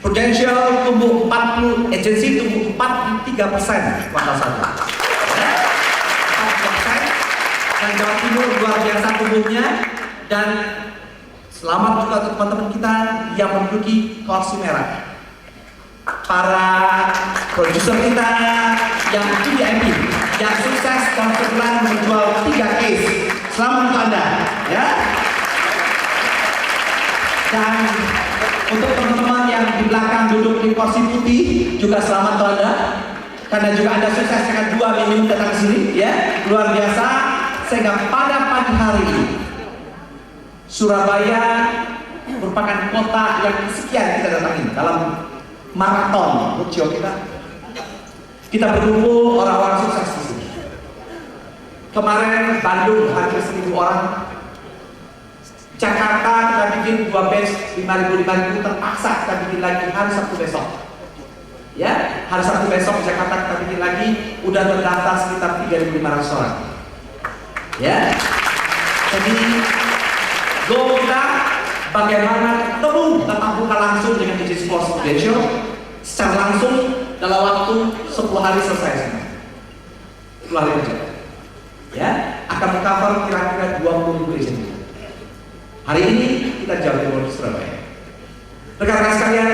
Prudential tumbuh 40, agensi tumbuh 43% kuartal 1. 43%, dan Jawa Timur luar biasa tumbuhnya. Dan selamat juga untuk teman-teman kita yang menduduki kursi merah. Para produser kita yang VIP, yang sukses dan kebetulan menjual 3 case. Selamat untuk Anda, ya. Dan untuk teman-teman yang di belakang duduk di kursi putih juga selamat untuk Anda, karena juga Anda sukses dengan 2 minggu datang ke sini, ya, luar biasa. Sehingga pada pagi hari ini Surabaya merupakan kota yang sekian kita datangi dalam maraton roadshow kita. Kita berkumpul orang-orang sukses di sini. Kemarin Bandung hampir 1.000 orang. Jakarta kita bikin 2 batch 5.000 terpaksa kita bikin lagi hari Sabtu besok. Ya, hari Sabtu besok di Jakarta kita bikin lagi, udah terdaftar sekitar 3.500 orang. Ya. Jadi goal kita bagaimana ketemu tatap muka langsung dengan agensi Prudential secara langsung dalam waktu 10 hari selesai semua. 10 hari kerja. Ya, akan mengcover kira-kira 20.000 agensi. Hari ini kita Jawa Timur di Surabaya. Rekan-rekan sekalian,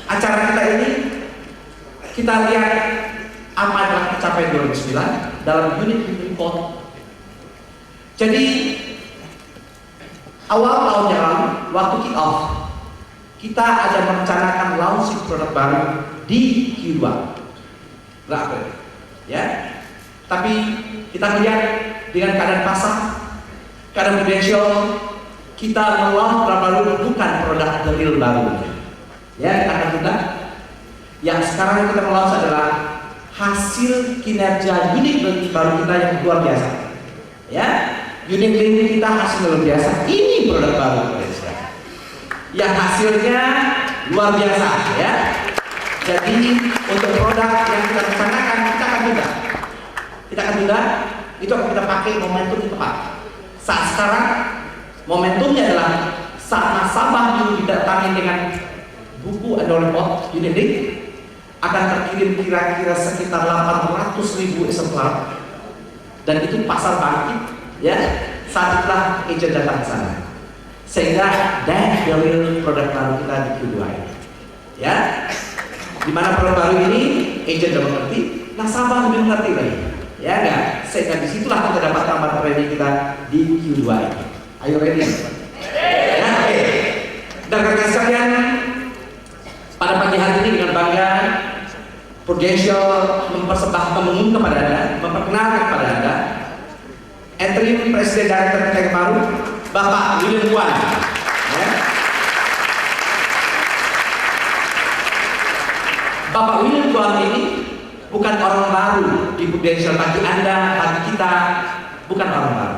acara kita ini kita lihat apa yang tercapai 2009 dalam unit report. Jadi awal tahun yang lalu, waktu kick off, kita ada merencanakan launching produk baru di Q2. Ya. Tapi kita lihat dengan keadaan pasar, keadaan Prudential, kita melaunch produk baru bukan produk real baru. Ya, kita akan tunda. Yang sekarang kita melaunch adalah hasil kinerja unit baru kita yang luar biasa. Ya, unit link kita hasil luar biasa. Ini produk baru yang hasilnya luar biasa, ya. Jadi untuk produk yang kita rencanakan kita akan tunda. Kita akan tunda. Itu akan kita pakai momentum yang tepat. Saat sekarang momentumnya adalah saat nasabah yang didatangi dengan buku annual report unit link akan terkirim kira-kira sekitar 800.000 eksemplar, dan itu pasar bangkit, ya, saat itulah agent datang ke sana. Sehingga dan dari produk baru kita di Q2, ya, dimana produk baru ini agent sudah mengerti, nasabah lebih mengerti lagi, ya enggak? Sehingga disitulah kita dapat tambah training kita di Q2 ini. Ayo ready? Ya, oke. Dan rekan sekalian, pada pagi hari ini dengan bangga Prudential mempersembahkan, mengumumkan kepada Anda, memperkenalkan kepada Anda interim presiden director kita yang baru, Bapak William Guan. Ya. Bapak William Guan ini bukan orang baru di Prudential, bagi Anda, bagi kita bukan orang baru.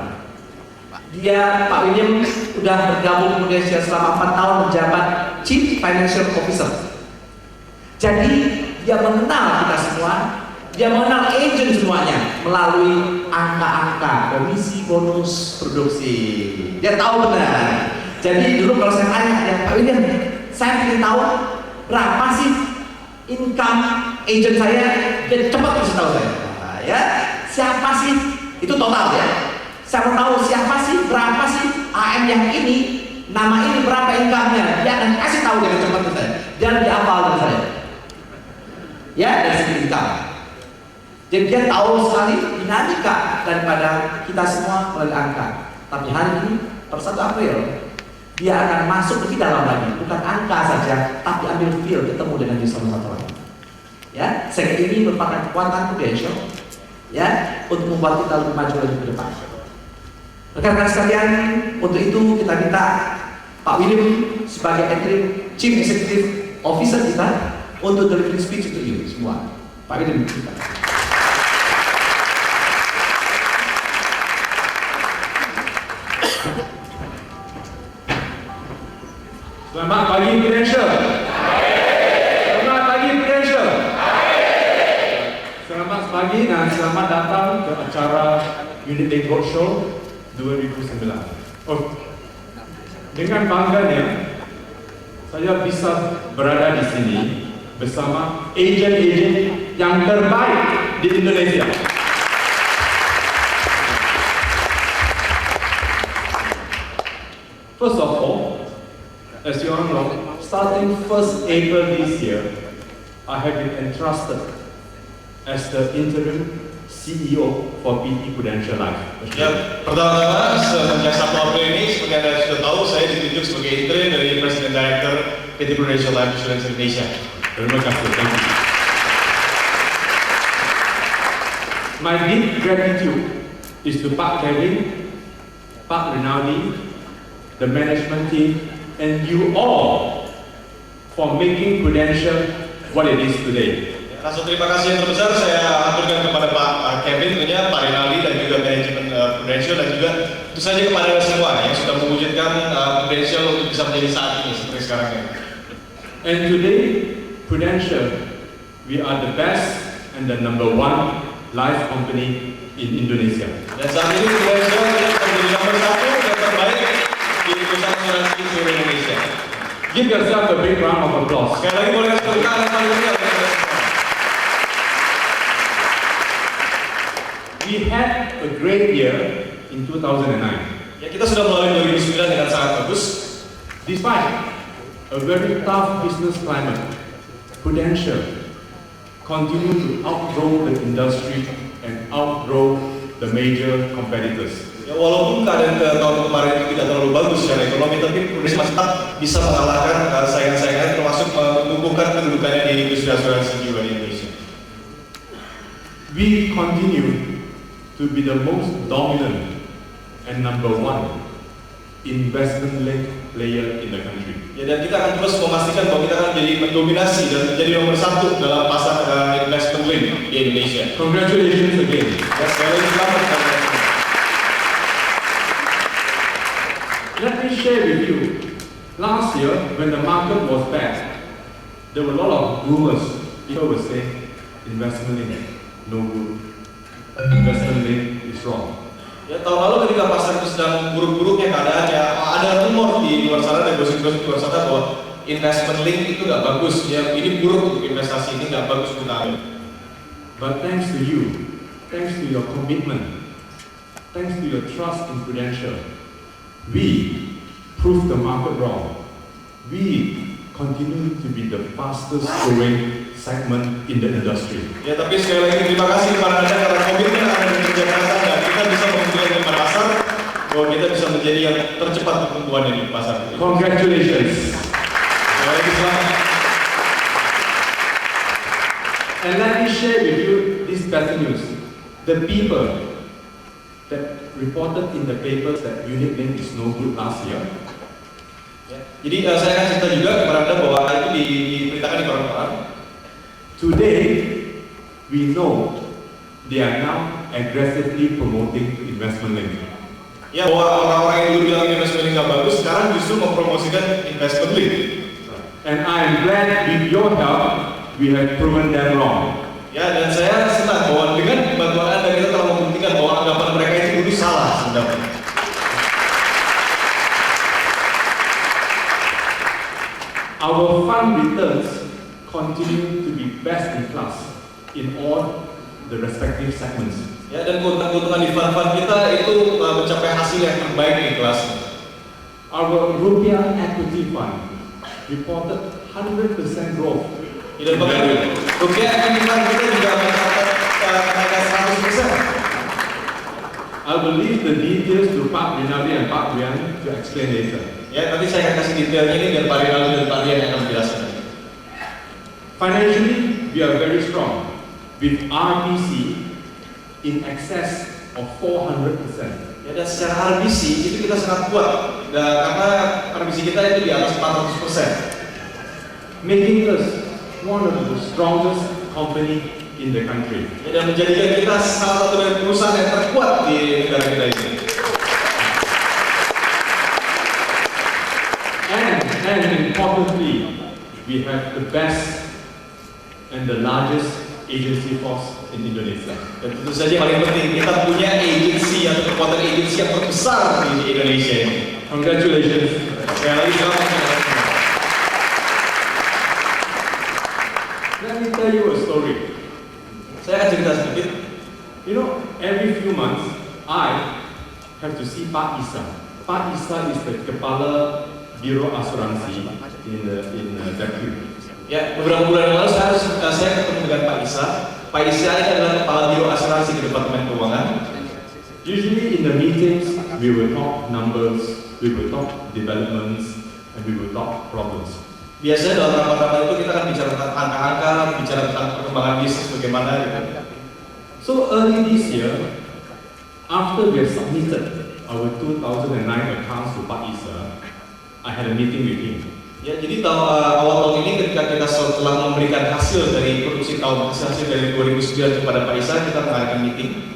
Dia, Pak William, sudah bergabung di Prudential selama 4 tahun menjabat Chief Financial Officer. Jadi dia mengenal kita semua, dia mengenal agent semuanya melalui angka-angka komisi, bonus, produksi. Dia tahu benar. Jadi dulu kalau saya tanya, ya Pak William, saya ingin tahu berapa sih income agent saya, dia cepat kasih tahu saya. Nah, ya, siapa sih? Itu total ya. Saya mau tahu siapa sih, berapa sih AM yang ini, nama ini berapa income-nya. Dia akan kasih tahu dengan cepat ke saya. Dia lebih hafal dari saya. Ya, dari segi income. Jadi dia tahu sekali dinamika daripada kita semua melalui angka. Tapi hari ini per 1 April dia akan masuk lebih dalam lagi, bukan angka saja, tapi ambil feel, ketemu dengan diri satu lagi. Ya, sehingga ini merupakan kekuatan Prudential, ya, untuk membuat kita lebih maju lagi ke depan. Rekan-rekan sekalian, untuk itu kita minta Pak William sebagai interim Chief Executive Officer kita untuk delivery speech untuk you semua. Pak William kita. Selamat pagi Prudential. Selamat pagi Prudential. Selamat pagi dan selamat datang ke acara Unit Link Roadshow 2009. Dengan bangganya, saya saya bisa berada di sini bersama agen-agen yang terbaik di Indonesia. First of all, as you all know, starting 1st April this year, I have been entrusted as the interim CEO for PT Prudential Life. Ya, pertama-tama semenjak 1 April ini, seperti Anda sudah tahu, saya ditunjuk sebagai interim dari Presiden Director PT Prudential Life Insurance Indonesia. Terima kasih. Thank you. My deep gratitude is to Pak Kevin, Pak Rinaldi, the management team, and you all for making Prudential what it is today. Rasa terima kasih yang terbesar saya aturkan kepada Pak Kevin, tentunya Pak Rinaldi dan juga manajemen Prudential, dan juga tentu saja kepada Anda semua yang sudah mewujudkan Prudential untuk bisa menjadi saat ini seperti sekarang ini. And today, Prudential, we are the best and the #1 life company in Indonesia. Dan saat ini Prudential menjadi nomor 1 yang terbaik di perusahaan asuransi di seluruh Indonesia. Give yourself a big round of applause. Sekali lagi boleh kasih tepuk tangan yang paling meriah untuk Anda semua. We had a great year in 2009. Ya, kita sudah melalui 2009 dengan sangat bagus. Despite a very tough business climate, Prudential continue to outgrow the industry and outgrow the major competitors. Ya, walaupun keadaan ke tahun kemarin itu tidak terlalu bagus secara ekonomi, tapi Prudential masih tetap bisa mengalahkan saingan-saingan, termasuk menumbuhkan kedudukannya di industri asuransi jiwa di Indonesia. We continue to be the most dominant and #1 investment-linked player in the country. Ya, dan kita akan terus memastikan bahwa kita akan menjadi mendominasi dan menjadi nomor 1 dalam pasar investment link di Indonesia. Congratulations again. Ya, sekali lagi selamat kepada Anda semua. Let me share with you. Last year, when the market was bad, there were a lot of rumors. People were saying, investment link, no good. Investment link is wrong. Ya, tahun lalu ketika pasar itu sedang buruk-buruknya keadaannya, ada rumor di luar sana dan gosip-gosip di luar sana bahwa investment link itu nggak bagus, ya ini buruk untuk investasi, ini nggak bagus untuk ambil. But thanks to you, thanks to your commitment, thanks to your trust in Prudential, we proved the market wrong. We continue to be the fastest growing segment in the industry. Ya, tapi sekali lagi terima kasih kepada Anda karena komitmen Anda dan kerja keras Anda. Kita bisa membuktikan di pasar bahwa kita bisa menjadi yang tercepat pertumbuhan di pasar. Congratulations. Sekali lagi selamat. And let me share with you this better news. The people that reported in the papers that unit link is no good last year, Ya, jadi saya akan cerita juga kepada Anda bahwa hal itu diberitakan di koran-koran. today we know they are now aggressively promoting investment link. Ya, bahwa orang-orang yang dulu bilang investment link nggak bagus, sekarang justru mempromosikan investment link. And I am glad with your help we have proven them wrong. Ya, dan saya senang bahwa dengan bantuan Anda kita telah membuktikan bahwa anggapan mereka itu dulu salah sebenarnya. Our fund returns continue to be best in class in all the respective segments. Ya, dan keuntungan di fund-fund kita itu mencapai hasil yang terbaik di kelasnya. Our Rupiah Equity Fund reported 100% growth. Dan bahkan rupiah equity fund kita juga mencapai kenaikan 100%. I will leave the details to Pak Rinaldi and Pak Rian to explain later. Ya, nanti saya akan kasih detailnya ini dan Pak Rinaldi dan Pak Rian yang akan menjelaskan. Financially, we are very strong with RBC in excess of 400%. Ya, dan secara RBC itu kita sangat kuat, karena RBC kita itu di atas 400%. Making us one of the strongest company in the country. Ya, dan menjadikan kita salah satu dari perusahaan yang terkuat di negara kita ini. And importantly, we have the best and the largest agency force in Indonesia. Dan tentu saja yang paling penting, kita punya agensi atau kekuatan agensi yang terbesar di Indonesia ini. Congratulations. Sekali lagi selamat. Pak Isa. Pak Isa is the Kepala Biro Asuransi in Dapur. Ya, beberapa bulan lalu saya ketemu dengan Pak Isa. Pak Isa ini adalah Kepala Biro Asuransi di Departemen Keuangan. Usually in the meetings, we will talk numbers, we will talk developments, and we will talk problems. Biasanya dalam rapat-rapat itu kita akan bicara tentang angka-angka, bicara tentang perkembangan bisnis bagaimana gitu. So early this year, after we have submitted our 2009 accounts to Pak Isa, I had a meeting with him. Ya, jadi awal tahun ini ketika kita setelah memberikan hasil dari produksi tahun hasil dari 2009 kepada Pak Isa, kita mengadakan meeting.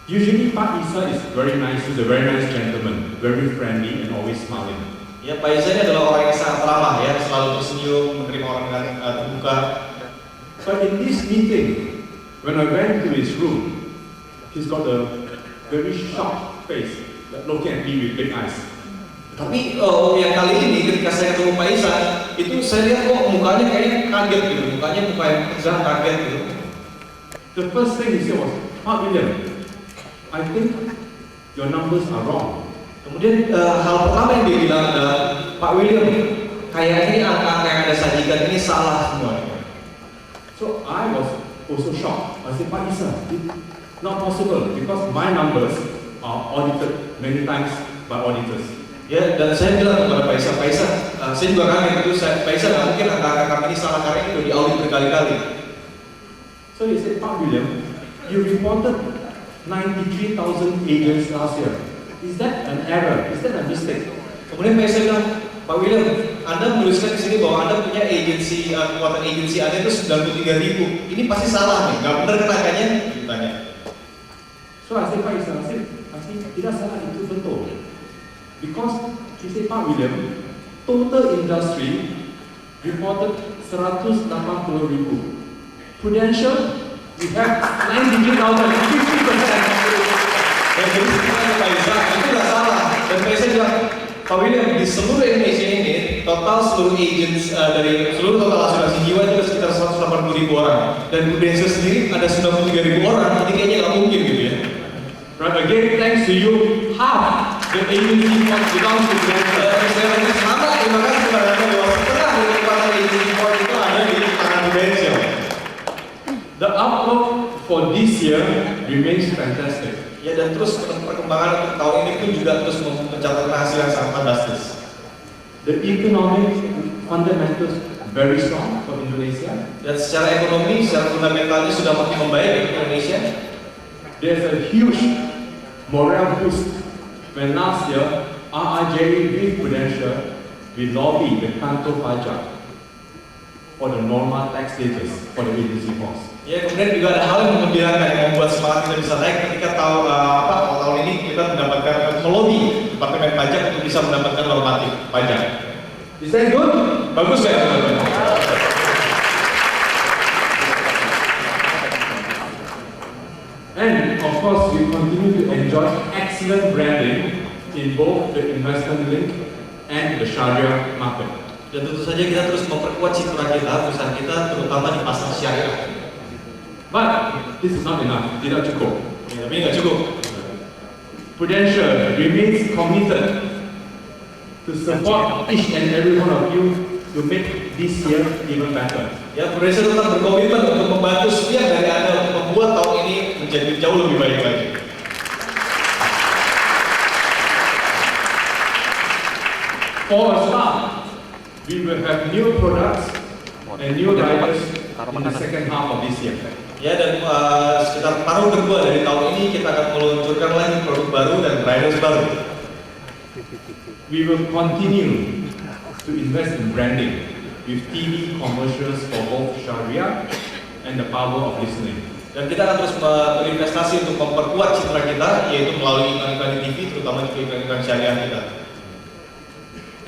Usually Pak Isa is very nice, he's a very nice gentleman, very friendly and always smiling. Ya, Pak Isa ini adalah orang yang sangat ramah ya, selalu tersenyum, menerima orang dengan terbuka. But in this meeting, when I went to his room, he's got a very shocked face, looking at me with big eyes. Tapi yang kali ini ketika saya ketemu Pak Isa, itu saya lihat kok mukanya kayaknya kaget gitu, mukanya muka yang tegang kaget gitu. The first thing he said was, Pak William, I think your numbers are wrong. Kemudian hal pertama yang dia bilang adalah, Pak William, kayaknya angka-angka yang Anda sajikan ini salah semuanya. So I was also shocked. I said, Pak Isa, it's not possible because my numbers are audited many times by auditors. Ya, dan saya bilang kepada Pak Isa, saya juga kaget itu, Pak Isa nggak mungkin angka-angka kami ini salah karena ini sudah diaudit berkali-kali. So he said, Pak William, you reported 93,000 agents last year. Is that an error? Is that a mistake? Kemudian Pak Isa bilang, Pak William, Anda menuliskan di sini bahwa Anda punya agensi, kekuatan agensi Anda itu 93.000. Ini pasti salah nih, nggak benar kan angkanya? Ditanya. So I said, Pak Isa, I think tidak salah itu betul. Because he said, Pak William, total industry reported 180,000. Prudential, we have 93,000, 50%. Dan jadi sebenarnya Pak Isa, itu nggak salah. Dan Pak Isa bilang, Pak William, di seluruh Indonesia ini, total seluruh agents dari seluruh total asuransi jiwa itu sekitar 180.000 orang. Dan Prudential sendiri ada 93.000 orang, jadi kayaknya nggak mungkin gitu ya. Right, again, thanks to you, half the agency force belongs to Prudential. Saya lagi sama, terima kasih kepada Anda bahwa setengah dari kekuatan agency force itu ada di tangan Prudential. The outlook for this year remains fantastic. Ya, dan terus perkembangan untuk tahun ini pun juga terus mencatatkan hasil yang sangat fantastis. The economic fundamentals very strong for Indonesia. Dan secara ekonomi, secara fundamentalnya sudah makin membaik di Indonesia. There's a huge morale boost when last year RRJ with Prudential we lobbied the Kantor Pajak for the normal tax status for the agency force. Ya, kemudian juga ada hal yang menggembirakan yang membuat semangat kita bisa naik ketika tahun ini kita mendapatkan melobi Departemen Pajak untuk bisa mendapatkan normatif pajak. Is that good? Bagus ya, teman-teman? And of course, we continue to enjoy excellent branding in both the investment link and the Sharia market. Dan tentu saja kita terus memperkuat citra kita, perusahaan kita, terutama di pasar syariah. But this is not enough. Tidak cukup. Ya, tapi nggak cukup. Prudential remains committed to support each and every one of you to make this year even better. Ya, Prudential tetap berkomitmen untuk membantu setiap dari Anda untuk membuat tahun ini menjadi jauh lebih baik lagi. For a start, we will have new products and new riders in the second half of this year. Ya, dan sekitar paruh kedua dari tahun ini kita akan meluncurkan lagi produk baru dan riders baru. We will continue to invest in branding with TV commercials for both Sharia and the power of listening. Dan kita akan terus berinvestasi untuk memperkuat citra kita, yaitu melalui iklan-iklan di TV, terutama juga iklan-iklan syariah kita.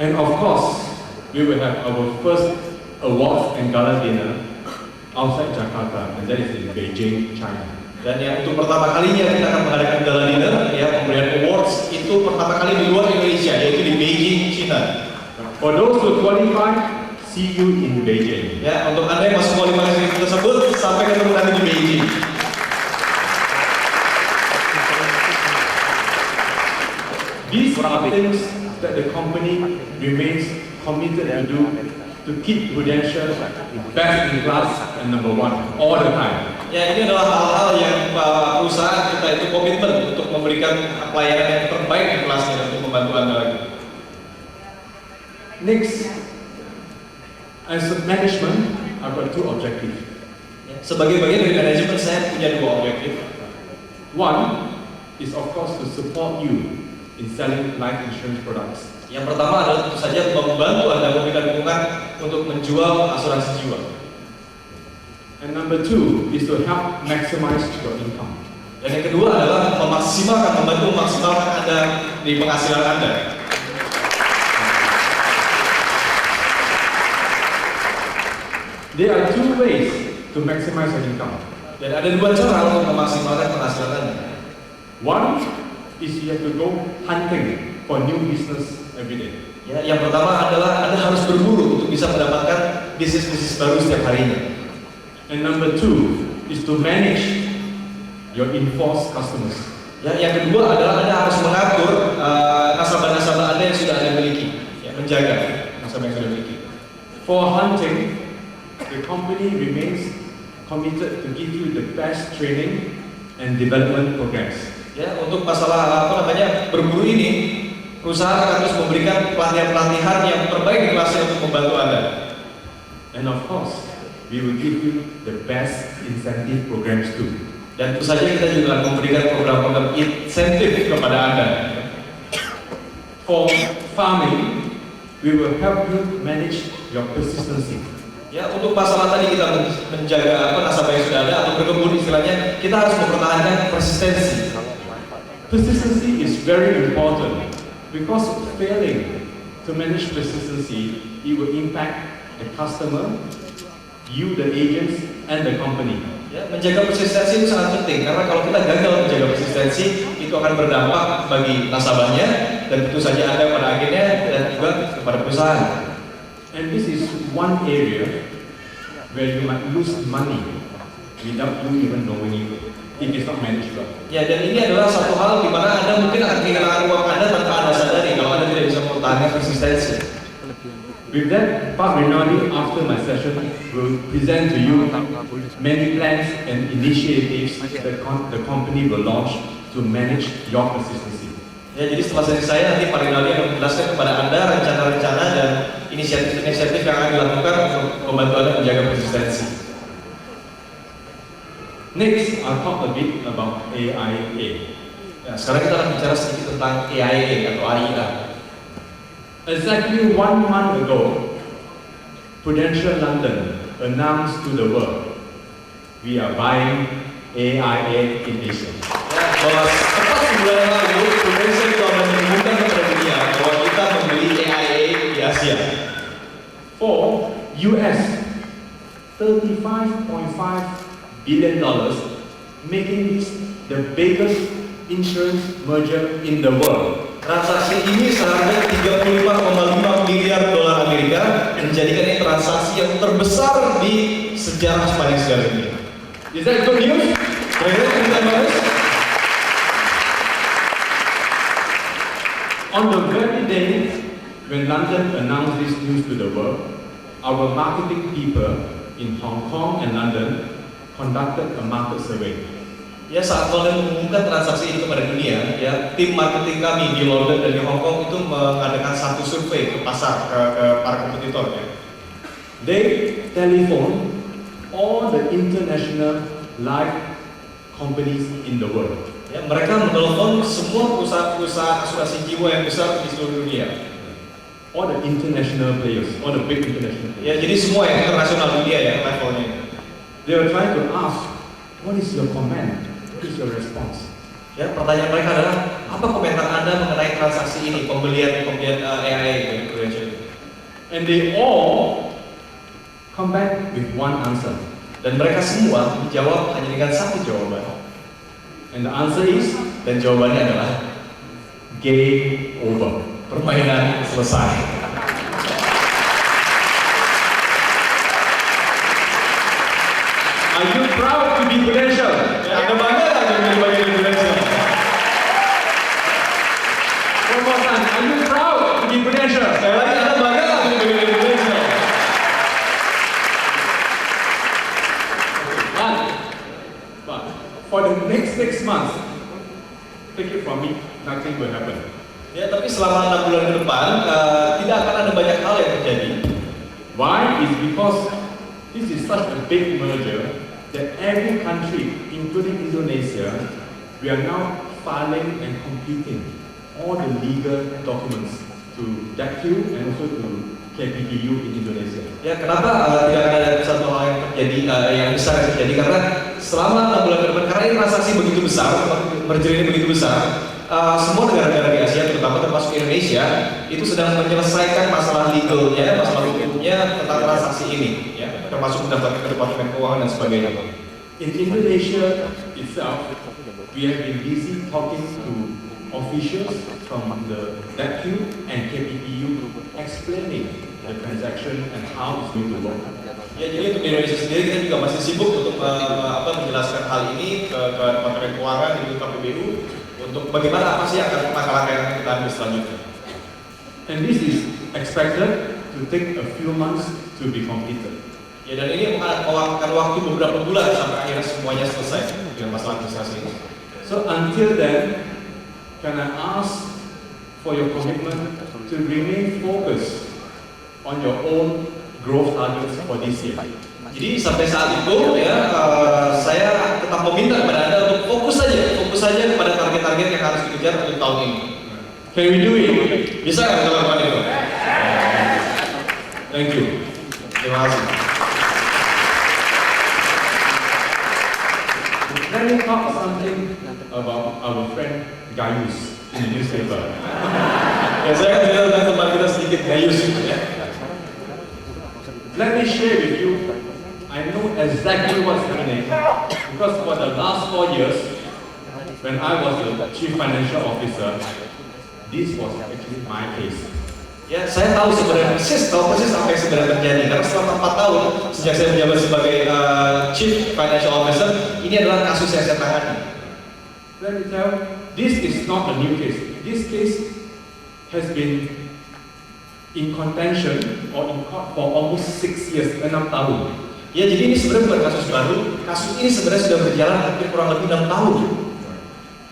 And of course, we will have our first awards and gala dinner outside Jakarta, and that is in Beijing, China. Dan yang untuk pertama kalinya kita akan mengadakan gala dinner, ya, pemberian awards itu pertama kali di luar Indonesia, yaitu di Beijing, China. For those who qualify, see you in Beijing. Ya, untuk Anda yang masuk kualifikasi tersebut, sampai ketemu nanti di Beijing. These are things that the company remains committed to do to keep Prudential best in class and number one all the time. Ya, ini adalah hal-hal yang perusahaan kita itu komitmen untuk memberikan pelayanan yang terbaik di kelasnya dan untuk membantu Anda lagi. Next, as a management, I've got two objectives. Ya, sebagai bagian dari manajemen, saya punya dua objektif. One is of course to support you in selling life insurance products. Yang pertama adalah tentu saja membantu Anda memberikan dukungan untuk menjual asuransi jiwa. And number two is to help maximize your income. Dan yang kedua adalah membantu memaksimalkan Anda di penghasilan Anda. There are two ways to maximize your income. Dan ada dua cara untuk memaksimalkan penghasilan Anda. One is you have to go hunting for new business every day. Ya, yang pertama adalah Anda harus berburu untuk bisa mendapatkan bisnis-bisnis baru setiap harinya. And number two is to manage your in-force customers. Ya, yang kedua adalah Anda harus mengatur nasabah-nasabah Anda yang sudah Anda miliki, ya, menjaga nasabah yang sudah miliki. For hunting, the company remains committed to give you the best training and development programs. Ya, untuk masalah berburu ini, perusahaan akan terus memberikan pelatihan-pelatihan yang terbaik di kelasnya untuk membantu Anda. And of course, we will give you the best incentive programs too. Dan tentu saja kita juga akan memberikan program-program insentif kepada Anda. For farming, we will help you manage your persistency. Ya, untuk masalah tadi kita menjaga nasabah yang sudah ada atau berkebun istilahnya, kita harus mempertahankan persistensi. Persistency is very important because failing to manage persistency, it will impact the customer, you, the agents, and the company. Ya, menjaga persistensi itu sangat penting karena kalau kita gagal menjaga persistensi, itu akan berdampak bagi nasabahnya dan tentu saja Anda pada akhirnya dan juga kepada perusahaan. And this is one area where you might lose money without you even knowing it if it's not managed well. Ya, dan ini adalah satu hal di mana Anda mungkin akan kehilangan uang Anda tanpa Anda sadari kalau Anda tidak bisa mempertahankan persistensi. With that, Pak Rinaldi, after my session, will present to you many plans and initiatives that the company will launch to manage your persistency. Ya, jadi setelah sesi saya nanti Pak Rinaldi akan menjelaskan kepada Anda rencana-rencana dan inisiatif-inisiatif yang akan dilakukan untuk membantu Anda menjaga persistensi. Next, I'll talk a bit about AIA. Ya, sekarang kita akan bicara sedikit tentang AIA atau AIA. Exactly 1 month ago, Prudential London announced to the world, we are buying AIA in Asia. Ya, bahwa tepat sebulan yang lalu, Prudential telah mengumumkan kepada dunia bahwa kita membeli AIA di Asia. For US, $35.5 billion, making this the biggest insurance merger in the world. Transaksi ini seharga 35,5 miliar dolar Amerika menjadikan ini transaksi yang terbesar di sejarah sepanjang sejarah dunia. Is that good news? Kira-kira berita bagus? On the very day when London announced this news to the world, our marketing people in Hong Kong and London conducted a market survey. Ya, saat London mengumumkan transaksi ini kepada dunia, ya, tim marketing kami di London dan di Hong Kong itu mengadakan satu survei ke pasar, ke para kompetitor. Ya. They telephoned all the international life companies in the world. Ya, mereka menelpon semua perusahaan-perusahaan asuransi jiwa yang besar di seluruh dunia. All the international players, all the big international players. Ya, jadi semua yang internasional dunia ya levelnya. They were trying to ask, what is your comment? What is your response? Ya, pertanyaan mereka adalah apa komentar Anda mengenai transaksi ini, pembelian AIA dari Prudential? And they all come back with one answer. Dan mereka semua menjawab hanya dengan satu jawaban. And the answer is, Dan jawabannya adalah game over. permainan selesai. Are you proud to be Prudential? Anda bangga nggak menjadi bagian dari Prudential? From 6 months, take it from me, nothing will happen. Ya, tapi selama 6 bulan ke depan tidak akan ada banyak hal yang terjadi. Why? Is because this is such a big merger that every country, including Indonesia, we are now filing and completing all the legal documents to DAQ and also to KPPU in Indonesia. Ya, kenapa tidak akan ada satu hal yang terjadi yang besar yang terjadi? Karena selama 6 bulan ke depan, karena ini transaksi begitu besar, merger ini begitu besar, semua negara-negara di Asia, terutama termasuk Indonesia, itu sedang menyelesaikan masalah legalnya, masalah hukumnya tentang transaksi ini, ya, termasuk mendaftarkan ke Departemen Keuangan dan sebagainya. In Indonesia itself, we have been busy talking to officials from the DAQ and KPPU explaining the transaction and how it's going to work. Ya, jadi untuk di Indonesia sendiri kita juga masih sibuk untuk menjelaskan hal ini ke Departemen Keuangan dan juga KPPU untuk bagaimana apa sih langkah-langkah yang kita ambil selanjutnya. And this is expected to take a few months to be completed. Ya, dan ini memakan waktu beberapa bulan sampai akhirnya semuanya selesai dengan masalah administrasi ini. So until then, can I ask for your commitment to remain focused on your own growth targets for this year? Jadi sampai saat itu ya saya tetap meminta kepada Anda untuk fokus saja kepada target-target yang harus dikejar untuk tahun ini. Can we do it? Bisa nggak kita lakukan itu? Thank you. Terima kasih. Let me talk something about our friend Gayus in the newspaper. Ya, saya akan cerita tentang teman kita sedikit Gayus gitu ya. Let me share with you, I know exactly what's happening because for the last 4 years, when I was the Chief Financial Officer, this was actually my case. Ya, saya tahu persis apa yang sebenarnya terjadi karena selama 4 tahun sejak saya menjabat sebagai Chief Financial Officer, ini adalah kasus yang saya tangani. Let me tell you, this is not a new case. This case has been in contention or in court for almost 6 years, 6 tahun. Ya, jadi ini sebenarnya bukan kasus baru. Kasus ini sebenarnya sudah berjalan hampir kurang lebih 6 tahun.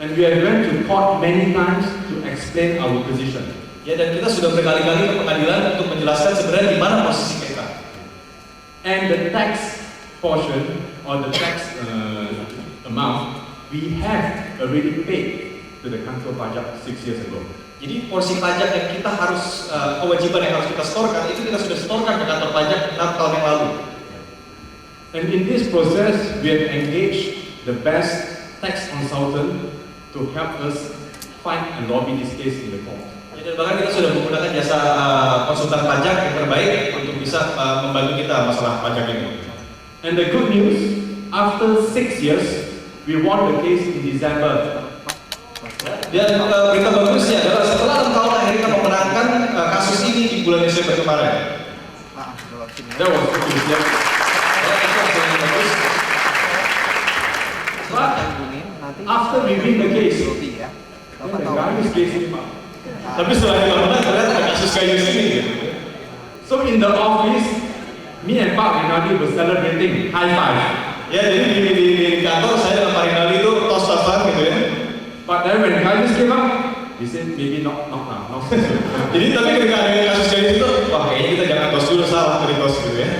And we have went to court many times to explain our position. Ya, dan kita sudah berkali-kali ke pengadilan untuk menjelaskan sebenarnya di mana posisi kita. And the tax portion or the tax amount we have already paid to the kantor pajak 6 years ago. Jadi porsi pajak yang kita harus kewajiban yang harus kita setorkan itu kita sudah setorkan ke kantor pajak 6 tahun yang lalu. And in this process, we have engaged the best tax consultant to help us fight and lobby this case in the court. Ya, dan bahkan kita sudah menggunakan jasa konsultan pajak yang terbaik untuk bisa membantu kita masalah pajak ini. And the good news, after 6 years, we won the case in December. Dan berita bagusnya adalah setelah 6 tahun akhirnya kita memenangkan kasus ini di bulan Desember kemarin. That was good news, yeah. But after we win the case, then the Gayus case came up. Tapi setelah kita menang ternyata ada kasus Gayus ini gitu. So in the office, me and Pak Rinaldi were celebrating high five. Ya, jadi di kantor saya dan Pak Rinaldi itu tos-tosan gitu ya. But then when Gayus came up, we said maybe not now, not soon. Jadi tapi ketika ada kasus Gayus itu, wah kayaknya kita jangan tos dulu, salah dari tos gitu ya.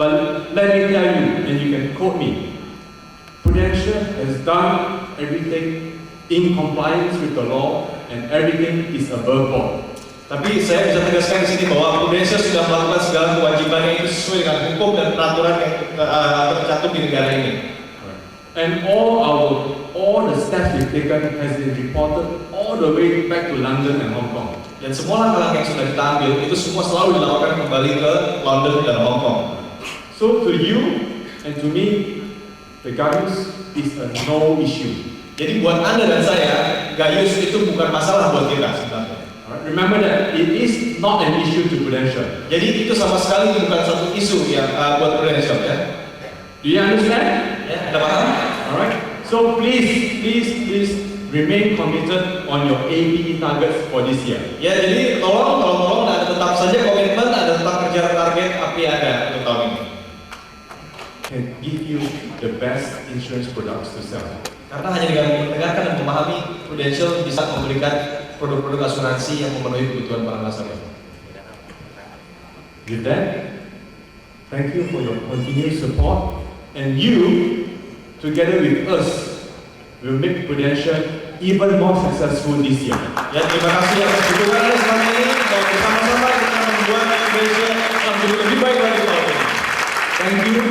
But let me tell you, and you can quote me, Prudential has done everything in compliance with the law and everything is above board. Tapi saya bisa tegaskan di sini bahwa Prudential sudah melakukan segala kewajibannya itu sesuai dengan hukum dan peraturan yang tercantum di negara ini. And all the steps we've taken has been reported all the way back to London and Hong Kong. Dan semua langkah-langkah yang sudah kita ambil itu semua selalu dilakukan kembali ke London dan Hong Kong. So to you and to me, the Gayus is a no issue. Jadi buat Anda dan saya, Gayus itu bukan masalah buat kita sebenarnya. Remember that it is not an issue to Prudential. Jadi itu sama sekali bukan satu isu yang buat Prudential ya. Do you understand? Ya, Anda paham? Alright. So please remain committed on your APE targets for this year. Ya, jadi tolong Anda tetap saja komitmen, Anda tetap kejar target APE Anda untuk tahun ini. Can give you the best insurance products to sell. Karena hanya dengan mendengarkan dan memahami, Prudential bisa memberikan produk-produk asuransi yang memenuhi kebutuhan para nasabah. With that, thank you for your continued support, and you, together with us, will make Prudential even more successful this year. Ya, terima kasih atas dukungan Anda selama ini, dan bersama-sama kita membuat Prudential menjadi lebih baik lagi tahun ini. Thank you,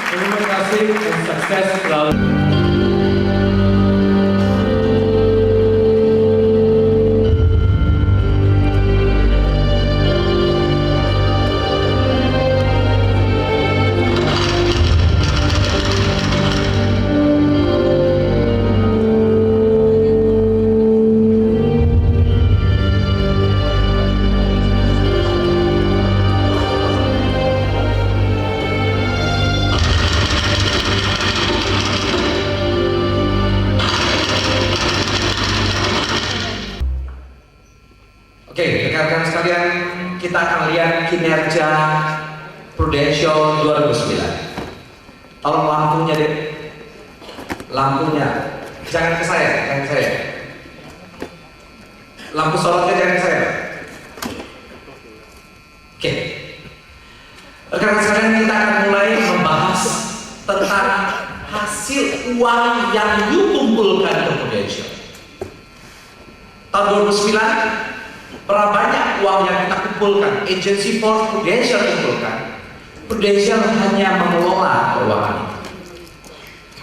terima kasih, and success selalu. Oke, rekan-rekan sekalian, kita akan lihat kinerja Prudential 2009. Tolong lampunya deh, lampunya, jangan ke saya, jangan ke saya. Lampu sorotnya jangan ke saya. Oke, rekan-rekan sekalian, kita akan mulai membahas tentang hasil uang yang you kumpulkan ke Prudential. Tahun 2009, berapa banyak uang yang kita kumpulkan, agency for Prudential kumpulkan. Prudential hanya mengelola keuangan itu,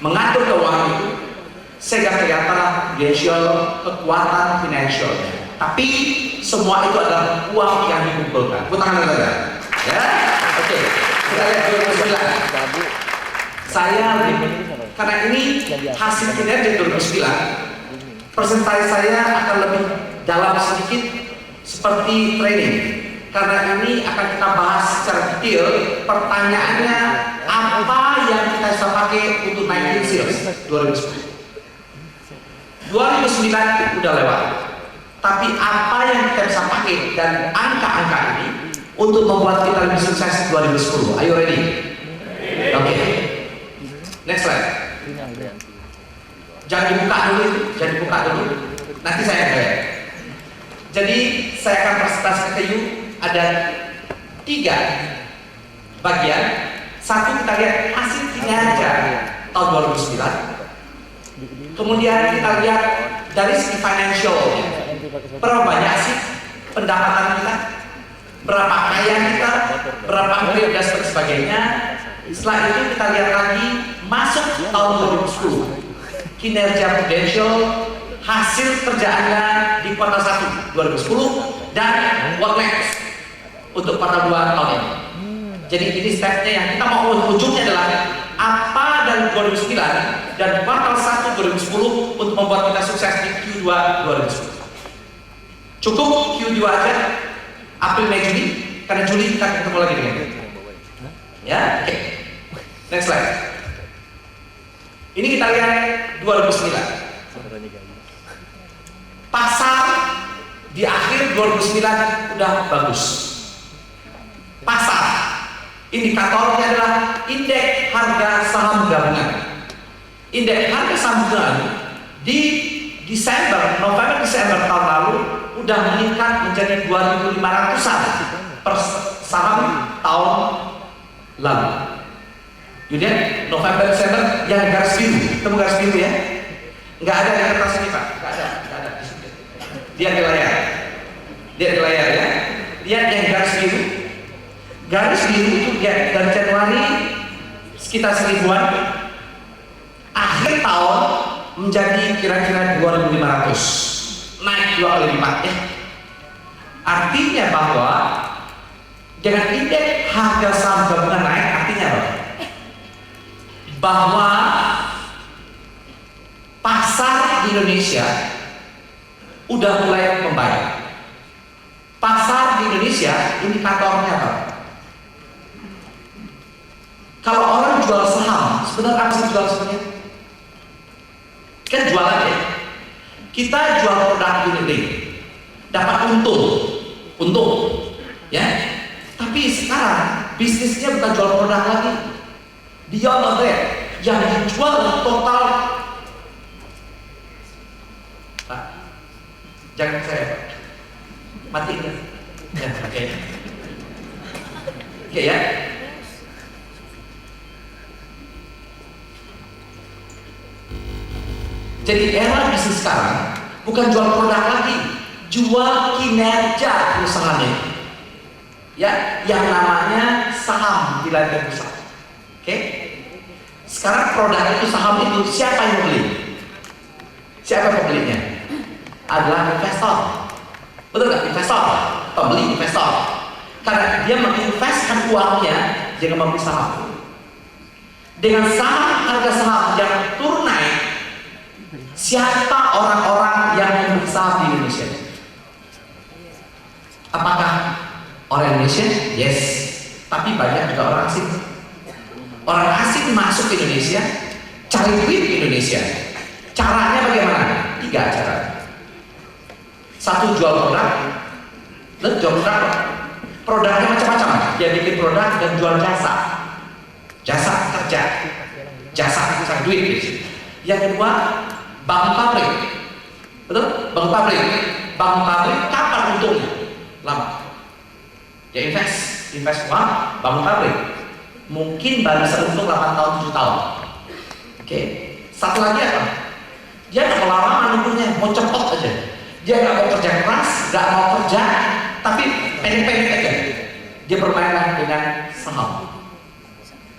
mengatur keuangan itu, sehingga kelihatan Prudential kekuatan finansialnya. Tapi semua itu adalah uang yang dikumpulkan. Tangan saja, ya. Oke, kita lihat 2009. Saya karena ini hasil kinerja 2009, persentase saya akan lebih dalam sedikit seperti training, karena ini akan kita bahas secara detail. Pertanyaannya, apa yang kita bisa pakai untuk naikin sales 2010? 2009 udah lewat, tapi apa yang kita bisa pakai dan angka-angka ini untuk membuat kita lebih sukses 2010? Are you ready? Oke. Next slide. Jangan dibuka dulu itu, jangan dibuka dulu. Nanti saya lihat. Jadi saya akan presentasikan ke you ada 3 bagian. Satu, kita lihat hasil kinerja tahun 2009. Kemudian kita lihat dari segi financial, berapa banyak sih pendapatan kita, berapa kaya kita, berapa kredit dan sebagainya. Setelah itu kita lihat lagi masuk tahun 2010, kinerja Prudential, hasil kerjaannya di kuartal 1 2010 dan what next untuk kuartal 2 tahun ini. Jadi ini stepnya yang kita mau ujungnya adalah apa dari 2009 dan kuartal 1 2010 untuk membuat kita sukses di Q2 2010. Cukup Q2 aja, April, Mei, Juni, karena Juli kita ketemu lagi dengan itu. Ya, oke. Next slide. Ini kita lihat 2009. Pasar di akhir 2009 udah bagus. Pasar indikatornya adalah indeks harga saham gabungan. Indeks harga saham gabungan di November Desember tahun lalu udah meningkat menjadi 2.500-an per saham tahun lalu. Jadi November Desember yang garis biru, ketemu garis biru ya? Nggak ada di kertas ini Pak, nggak ada. Lihat di layar, lihat di layar ya. Lihat yang garis biru. Garis biru itu dari Januari sekitar 1000-an, akhir tahun menjadi kira-kira 2.500, naik 2 kali lipat ya. Artinya bahwa dengan indeks harga saham gabungan naik, artinya apa? Bahwa pasar di Indonesia udah mulai membaik. Pasar di Indonesia indikatornya apa? Kalau orang jual saham, sebenarnya apa sih jual sahamnya? Kan jualan ya. Kita jual produk unit link, dapat untung, ya. Tapi sekarang bisnisnya bukan jual produk lagi. Beyond of that, yang dijual total Jangan saya mati kan? Ya, oke. Oke ya. Jadi era bisnis sekarang bukan jual produk lagi, jual kinerja perusahaannya. Ya, yang namanya saham di lantai bursa. Oke? Sekarang produk itu, saham itu siapa yang beli? Siapa yang belinya? Adalah investor. Betul nggak? Investor, pembeli investor. Karena dia menginvestkan uangnya dengan membeli saham. Dengan saham, harga saham yang turun naik, siapa orang-orang yang membeli saham di Indonesia? Apakah orang Indonesia? Yes. Tapi banyak juga orang asing. Orang asing masuk ke Indonesia, cari duit di Indonesia. Caranya bagaimana? 3 cara. 1, jual produk. Jual produk. Produknya macam-macam. Dia bikin produk dan jual jasa. Jasa kerja. Jasa cari duit. Yang kedua, bangun pabrik. Betul? Bangun pabrik. Bangun pabrik kapan untungnya? Lama. Dia invest uang, bangun pabrik. Mungkin baru bisa untung 8 tahun, 7 tahun. Oke. Satu lagi apa? Dia nggak mau lama nunggunya, mau cepet aja. Dia nggak mau kerja keras, nggak mau kerja, tapi pendek-pendek aja. Dia bermain dengan saham.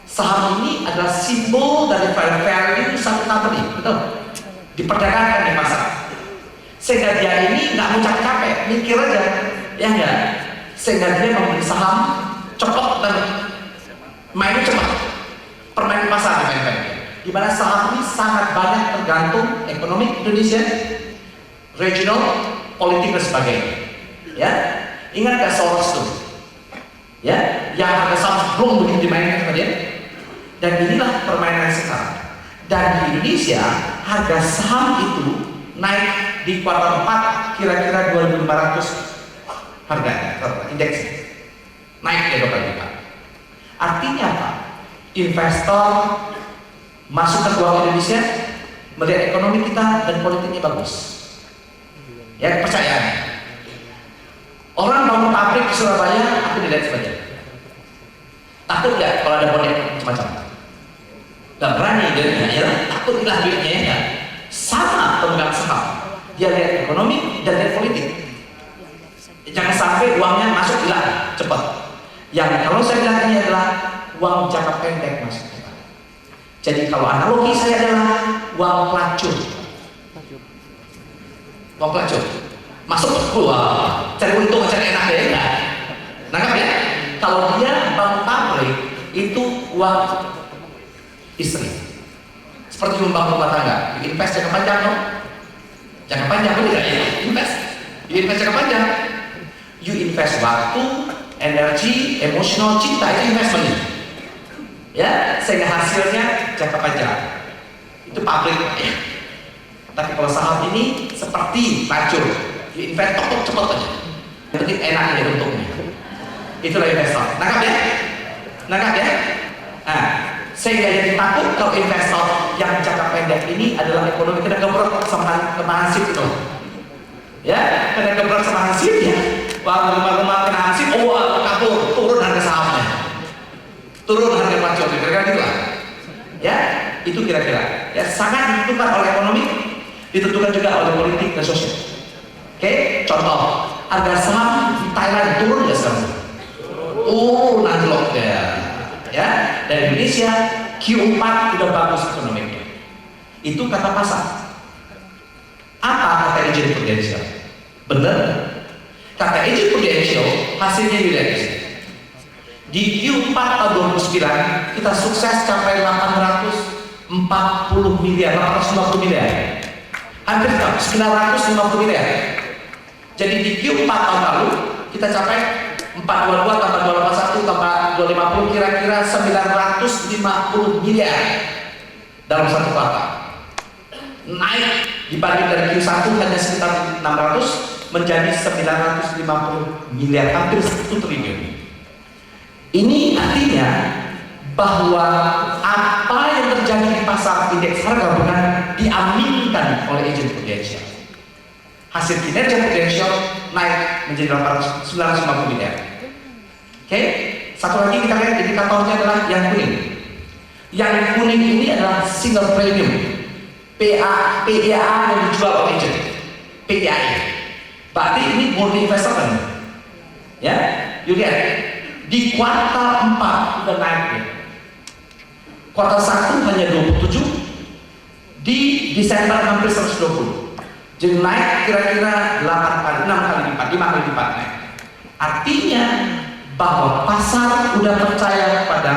Saham ini adalah simbol dari value satu company, betul? Diperdagangkan di pasar. Sehingga dia ini nggak mau capek-capek, mikir aja, ya enggak? Sehingga dia membeli saham cepat dan mainnya cepat. Permain pasar dimainkan. Di mana saham ini sangat banyak tergantung ekonomi Indonesia, regional, politik dan sebagainya. Ya, ingat gak Soros tuh? Ya, yang harga saham belum begitu dimainkan sama dia. Dan inilah permainan sekarang. Dan di Indonesia harga saham itu naik di kuartal 4 kira-kira 2.500 harga indeks naik ya 2 kali lipat. Artinya apa? Investor masuk ke keuangan Indonesia, melihat ekonomi kita dan politiknya bagus. Ya, percaya. Orang bangun pabrik di Surabaya, aku dilihat sebagai takut nggak kalau ada bonek macam-macam? Nggak berani dia, ya takut hilang duitnya ya. Sama pemegang saham, dia lihat ekonomi dan lihat politik. Jangan sampai uangnya masuk hilang cepat. Yang kalau saya bilang ini adalah uang jangka pendek masuk. Jadi kalau analogi saya adalah uang pelacur. Uang pelacur masuk keluar, cari untung, cari enak ya enggak. Nangkap ya? Kalau dia bangun pabrik itu uang istri. Seperti membangun rumah tangga, invest jangka panjang dong. Jangka panjang betul tidak ya? Invest jangka panjang. You invest waktu, energi, emosional, cinta, itu investment. Ya, sehingga hasilnya jangka panjang. Itu pabrik ya. Tapi kalau saham ini seperti pelacur, you invest tok cepat aja. Yang penting enak ya untungnya. Itulah investor. Nangkap ya? Nangkap ya? Nah, sehingga jadi takut kalau investor yang jangka pendek ini adalah ekonomi kena gebrek sama hansip itu. Ya, kena gebrek sama hansip ya. Rumah-rumah kena hansip, kabur, turun harga sahamnya. Turun harga pelacur, kira-kira gitu lah. Ya, itu kira-kira. Ya, sangat ditentukan oleh ekonomi, ditentukan juga oleh politik dan sosial. Oke, contoh, harga saham di Thailand turun nggak sekarang? Nanjlok ya. Dan Indonesia Q4 udah bagus ekonominya. Itu kata pasar. Apa kata agent prudential? Bener? Kata agent prudential hasilnya dilihat. Di Q4 tahun 2009 kita sukses capai 840 miliar, 850 miliar. Hampir 950 miliar. Jadi di Q4 tahun lalu kita capai 422 tambah 281 tambah 250 kira-kira 950 miliar dalam satu kuartal. Naik dibanding dari Q1 hanya sekitar 600 menjadi 950 miliar, hampir 1 triliun. Ini artinya bahwa apa yang terjadi di pasar indeks harga bukan diaminkan oleh agent prudential. Hasil kinerja prudensial naik menjadi 950 miliar. Oke, satu lagi kita lihat indikatornya adalah yang kuning. Yang kuning ini adalah single premium, PEA yang dijual oleh agent, PEI. Berarti ini multi investor kan? Ya, you lihat di kuartal 4 udah naik ya. Kuartal 1 hanya 27, di Desember hampir 120. Jadi naik kira-kira 8 kali, 6 kali lipat, 5 kali lipat naik. Artinya bahwa pasar udah percaya pada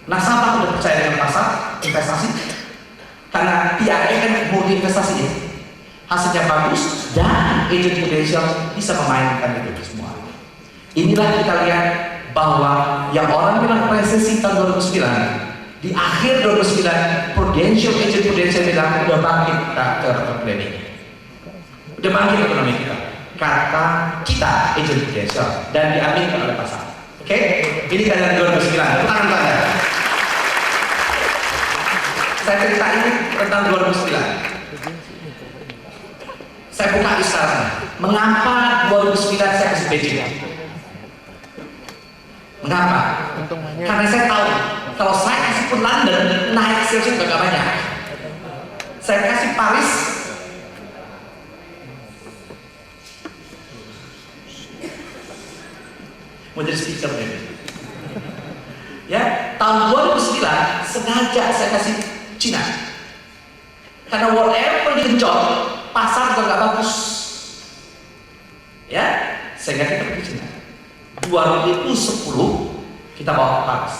nasabah, udah percaya dengan pasar investasi, karena PIA kan multi investasi ya. Hasilnya bagus dan agent prudensial bisa memainkan itu semua. Inilah kita lihat bahwa yang orang bilang resesi tahun 2009, di akhir 2009 prudential agent prudensial bilang udah bangkit ke planning, udah bangkit ekonomi kita, kata kita agent prudensial, dan diaminkan oleh pasar. Oke, ini kalian 2009. Tangan saya. Saya ceritain tentang 2009. Saya buka Instagram. Mengapa 2009 saya kasih Beijing? Mengapa? Karena saya tahu kalau saya kasih pun London naik salesnya juga gak banyak. Saya kasih Paris mau jadi speaker nih. Ya, tahun 2009 sengaja saya kasih Cina. Karena whatever digenjot, pasar juga gak bagus. Ya, sehingga kita pergi Cina. 2010 kita bawa ke Paris.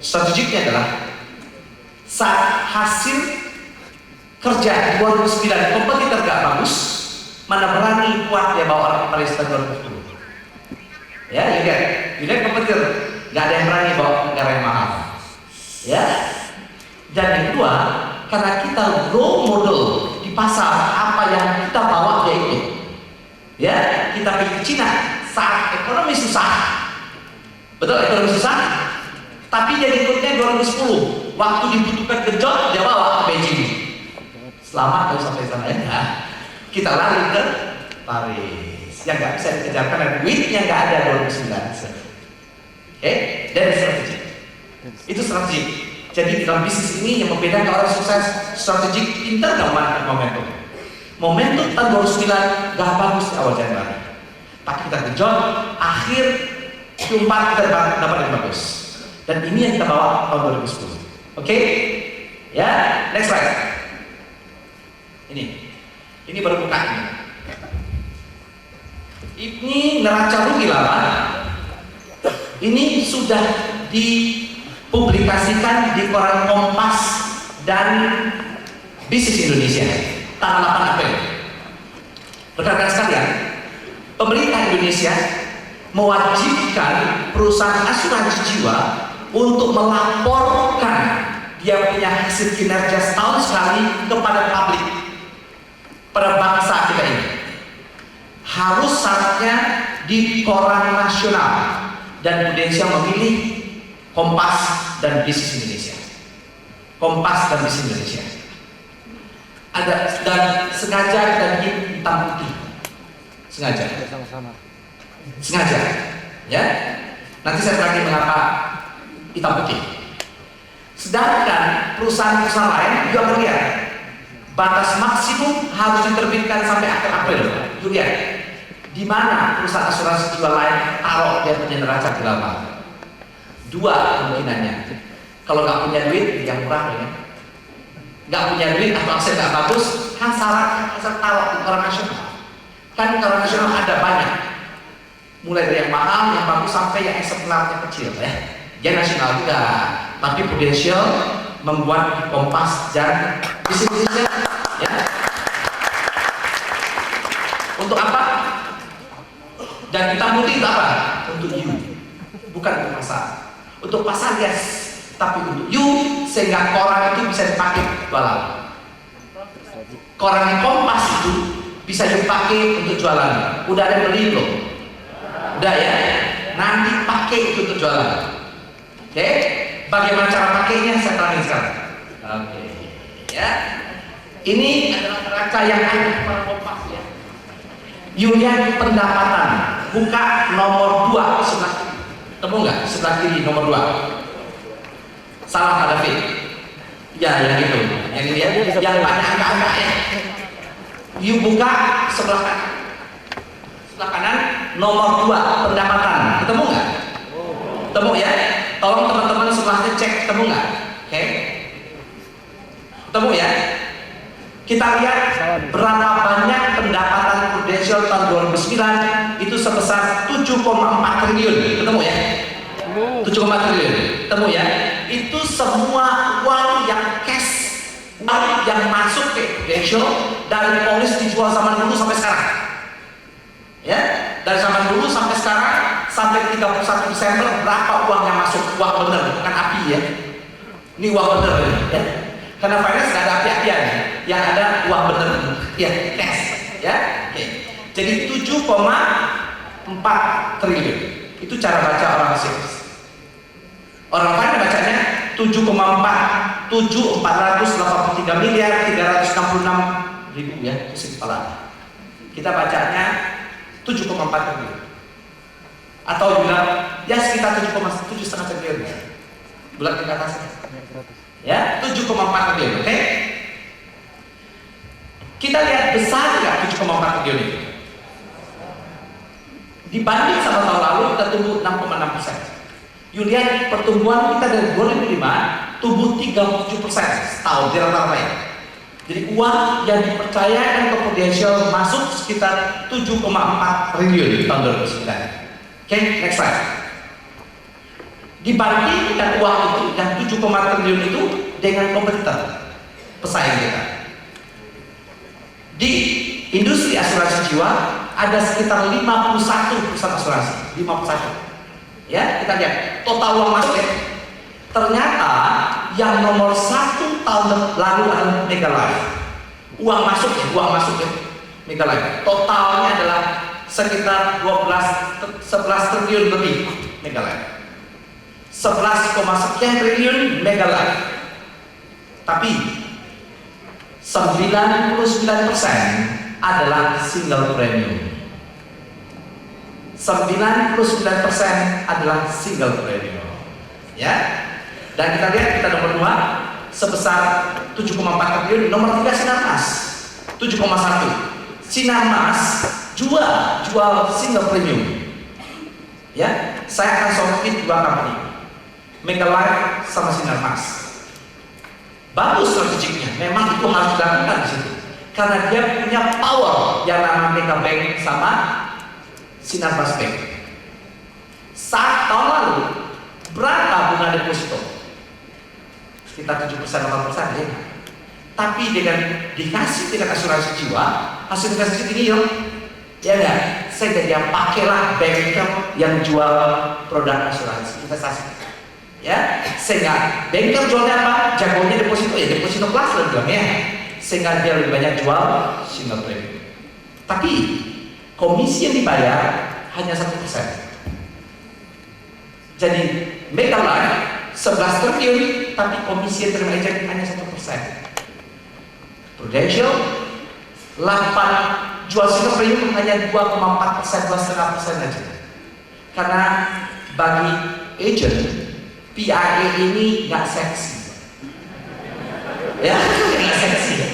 Strategiknya adalah saat hasil kerja 2009 kompetitor gak bagus, mana berani kuat dia bawa orang ke Paris tahun 2010. Ya, you lihat kompetitor gak ada yang berani bawa negara yang mahal. Ya, dan yang kedua, karena kita role model di pasar, apa yang kita bawa dia ikut. Ya, kita pergi ke Cina saat ekonomi susah, betul ekonomi susah, tapi dia ikutnya 2010 waktu dibutuhkan gejot dia bawa ke Beijing. Selamat kalau sampai sana ya. Kita lari ke Paris yang nggak bisa dikejar karena duitnya nggak ada 2009. Oke, dari strategi itu strategi. Jadi dalam bisnis ini yang membedakan orang sukses strategi, pintar nggak memanfaatkan momentum. Momentum tahun 2009 gak bagus di awal Januari, tapi kita gejot akhir Q4 kita dapat yang bagus, dan ini yang kita bawa tahun 2010. Oke? Ya, next slide. Ini baru buka ini. Ini neraca rugi lama. Ini sudah dipublikasikan di koran Kompas dan Bisnis Indonesia tanggal 8 April. Rekan-rekan sekalian, pemerintah Indonesia mewajibkan perusahaan asuransi jiwa untuk melaporkan dia punya hasil kinerja setahun sekali kepada publik, pada bangsa kita ini. Harus syaratnya di koran nasional, dan Indonesia memilih Kompas dan Bisnis Indonesia. Kompas dan Bisnis Indonesia. Ada dan sengaja kita bikin hitam putih, sengaja, ya. Nanti saya terangin mengapa hitam putih. Sedangkan perusahaan-perusahaan lain juga melihat batas maksimum harus diterbitkan sampai akhir April. Juga di mana perusahaan asuransi jiwa lain taruh dia punya neraca gelap. Dua kemungkinannya. Kalau nggak punya duit yang murah ya. Nggak punya duit atau aset nggak bagus, kan syarat taruh di koran nasional. Kan koran nasional ada banyak, mulai dari yang mahal, yang bagus sampai yang eksemplarnya kecil ya. Dia nasional juga, tapi Prudential membuat di Kompas dan Bisnis Indonesia ya. Untuk apa? Dan kita putih itu apa? Untuk you, bukan untuk pasar. Untuk pasar yes, tapi untuk you, sehingga koran itu bisa dipakai jualan. Koran Kompas itu bisa dipakai untuk jualan. Udah ada yang beli belum? Udah ya? Nanti pakai itu untuk jualan. Oke? Bagaimana cara pakainya saya terangin sekarang. Oke. Ya. Ini adalah neraca yang ada di Kompas. Unit pendapatan, buka nomor 2 sebelah kiri. Temu nggak? Sebelah kiri nomor 2. Salah Pak David. Ya, yang itu. Yang ini ya, yang banyak angka-angkanya. You buka sebelah kanan. Sebelah kanan nomor 2 pendapatan. Ketemu nggak? Ketemu ya? Tolong teman-teman sebelahnya cek, ketemu nggak? Oke? Ketemu ya? Kita lihat berapa banyak pendapatan Prudential tahun 2009 itu sebesar 7,4 triliun. Ketemu ya? 7,4 triliun. Ketemu ya? Itu semua uang yang cash, uang yang masuk ke Prudential dari polis dijual zaman dulu sampai sekarang. Ya, dari zaman dulu sampai sekarang, sampai 31 Desember berapa uang yang masuk? Uang bener, bukan api ya. Ini uang bener ya. Karena finance nggak ada api-apian, yang ada uang bener, ya cash, ya. Oke. Jadi 7,4 triliun. Itu cara baca orang sales. Orang finance bacanya 7,4, 483 miliar 366 ribu ya, pusing kepala. Kita bacanya 7,4 triliun. Atau bilang ya sekitar 7,7,5 triliun ya. Bulan ke atasnya. Ya, 7,4 triliun, oke? Kita lihat besar nggak 7,4 triliun itu? Dibanding sama tahun lalu kita tumbuh 6,6%. You lihat pertumbuhan kita dari 2005 tumbuh 37% setahun di rata-rata ya. Jadi uang yang dipercayakan ke Prudential masuk sekitar 7,4 triliun tahun 2009. Oke, next slide. Dibandingkan uang itu yang 7,4 triliun itu dengan kompetitor pesaing kita. Di industri asuransi jiwa ada sekitar 51 perusahaan asuransi, 51. Ya, kita lihat total uang masuk ya. Ternyata yang nomor 1 tahun lalu adalah Megalife. Uang masuk ya, Megalife. Totalnya adalah sekitar 11 triliun lebih Megalife. 11,sekian triliun Megalife. Tapi 99% adalah single premium. 99% adalah single premium. Ya. Dan kita lihat kita nomor 2 sebesar 7,4 triliun, nomor 3 Sinarmas 7,1. Sinarmas jual single premium. Ya, saya akan sorotin 2 company, Megalife sama Sinarmas. Bagus strategiknya, memang itu harus dilakukan di situ. Karena dia punya power yang namanya Megabank sama Sinarmas Bank. Saat tahun lalu berapa bunga deposito? Sekitar 7%-8% ya. Tapi dengan dikasih dengan asuransi jiwa, hasil investasi tinggi yuk. Ya enggak? Saya jadi yang pakailah banker yang jual produk asuransi investasi. Ya, sehingga banker jualnya apa? Jagonya deposito ya, deposito plus lah bilangnya. Sehingga dia lebih banyak jual single premium. Tapi komisi yang dibayar hanya 1%. Jadi Megalife 11 triliun, tapi komisi yang terima agent hanya 1%. Prudential 8 jual single premium hanya 2,4%, 2,5% aja. Karena bagi agent PIA ini nggak seksi, ya nggak seksi,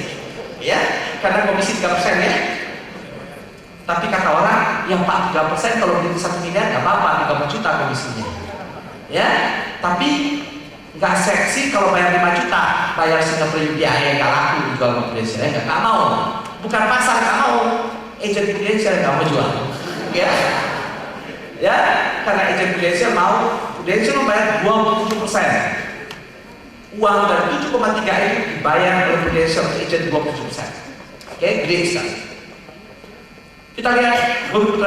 ya karena komisi 3% ya. Tapi kata orang yang 3% kalau beli 1 miliar nggak apa-apa, 30 juta komisinya, ya. Tapi nggak seksi kalau bayar 5 juta, bayar single premium PIA nggak laku jual sama Prudential, ya nggak mau, bukan pasar nggak mau, agent Prudential nggak mau jual, ya. Ya, karena agent Prudential mau, Prudential membayar 27%. Uang dari 7,3 itu dibayar oleh Prudential ke agent 27%. Oke, gede sekali. Kita lihat Bumi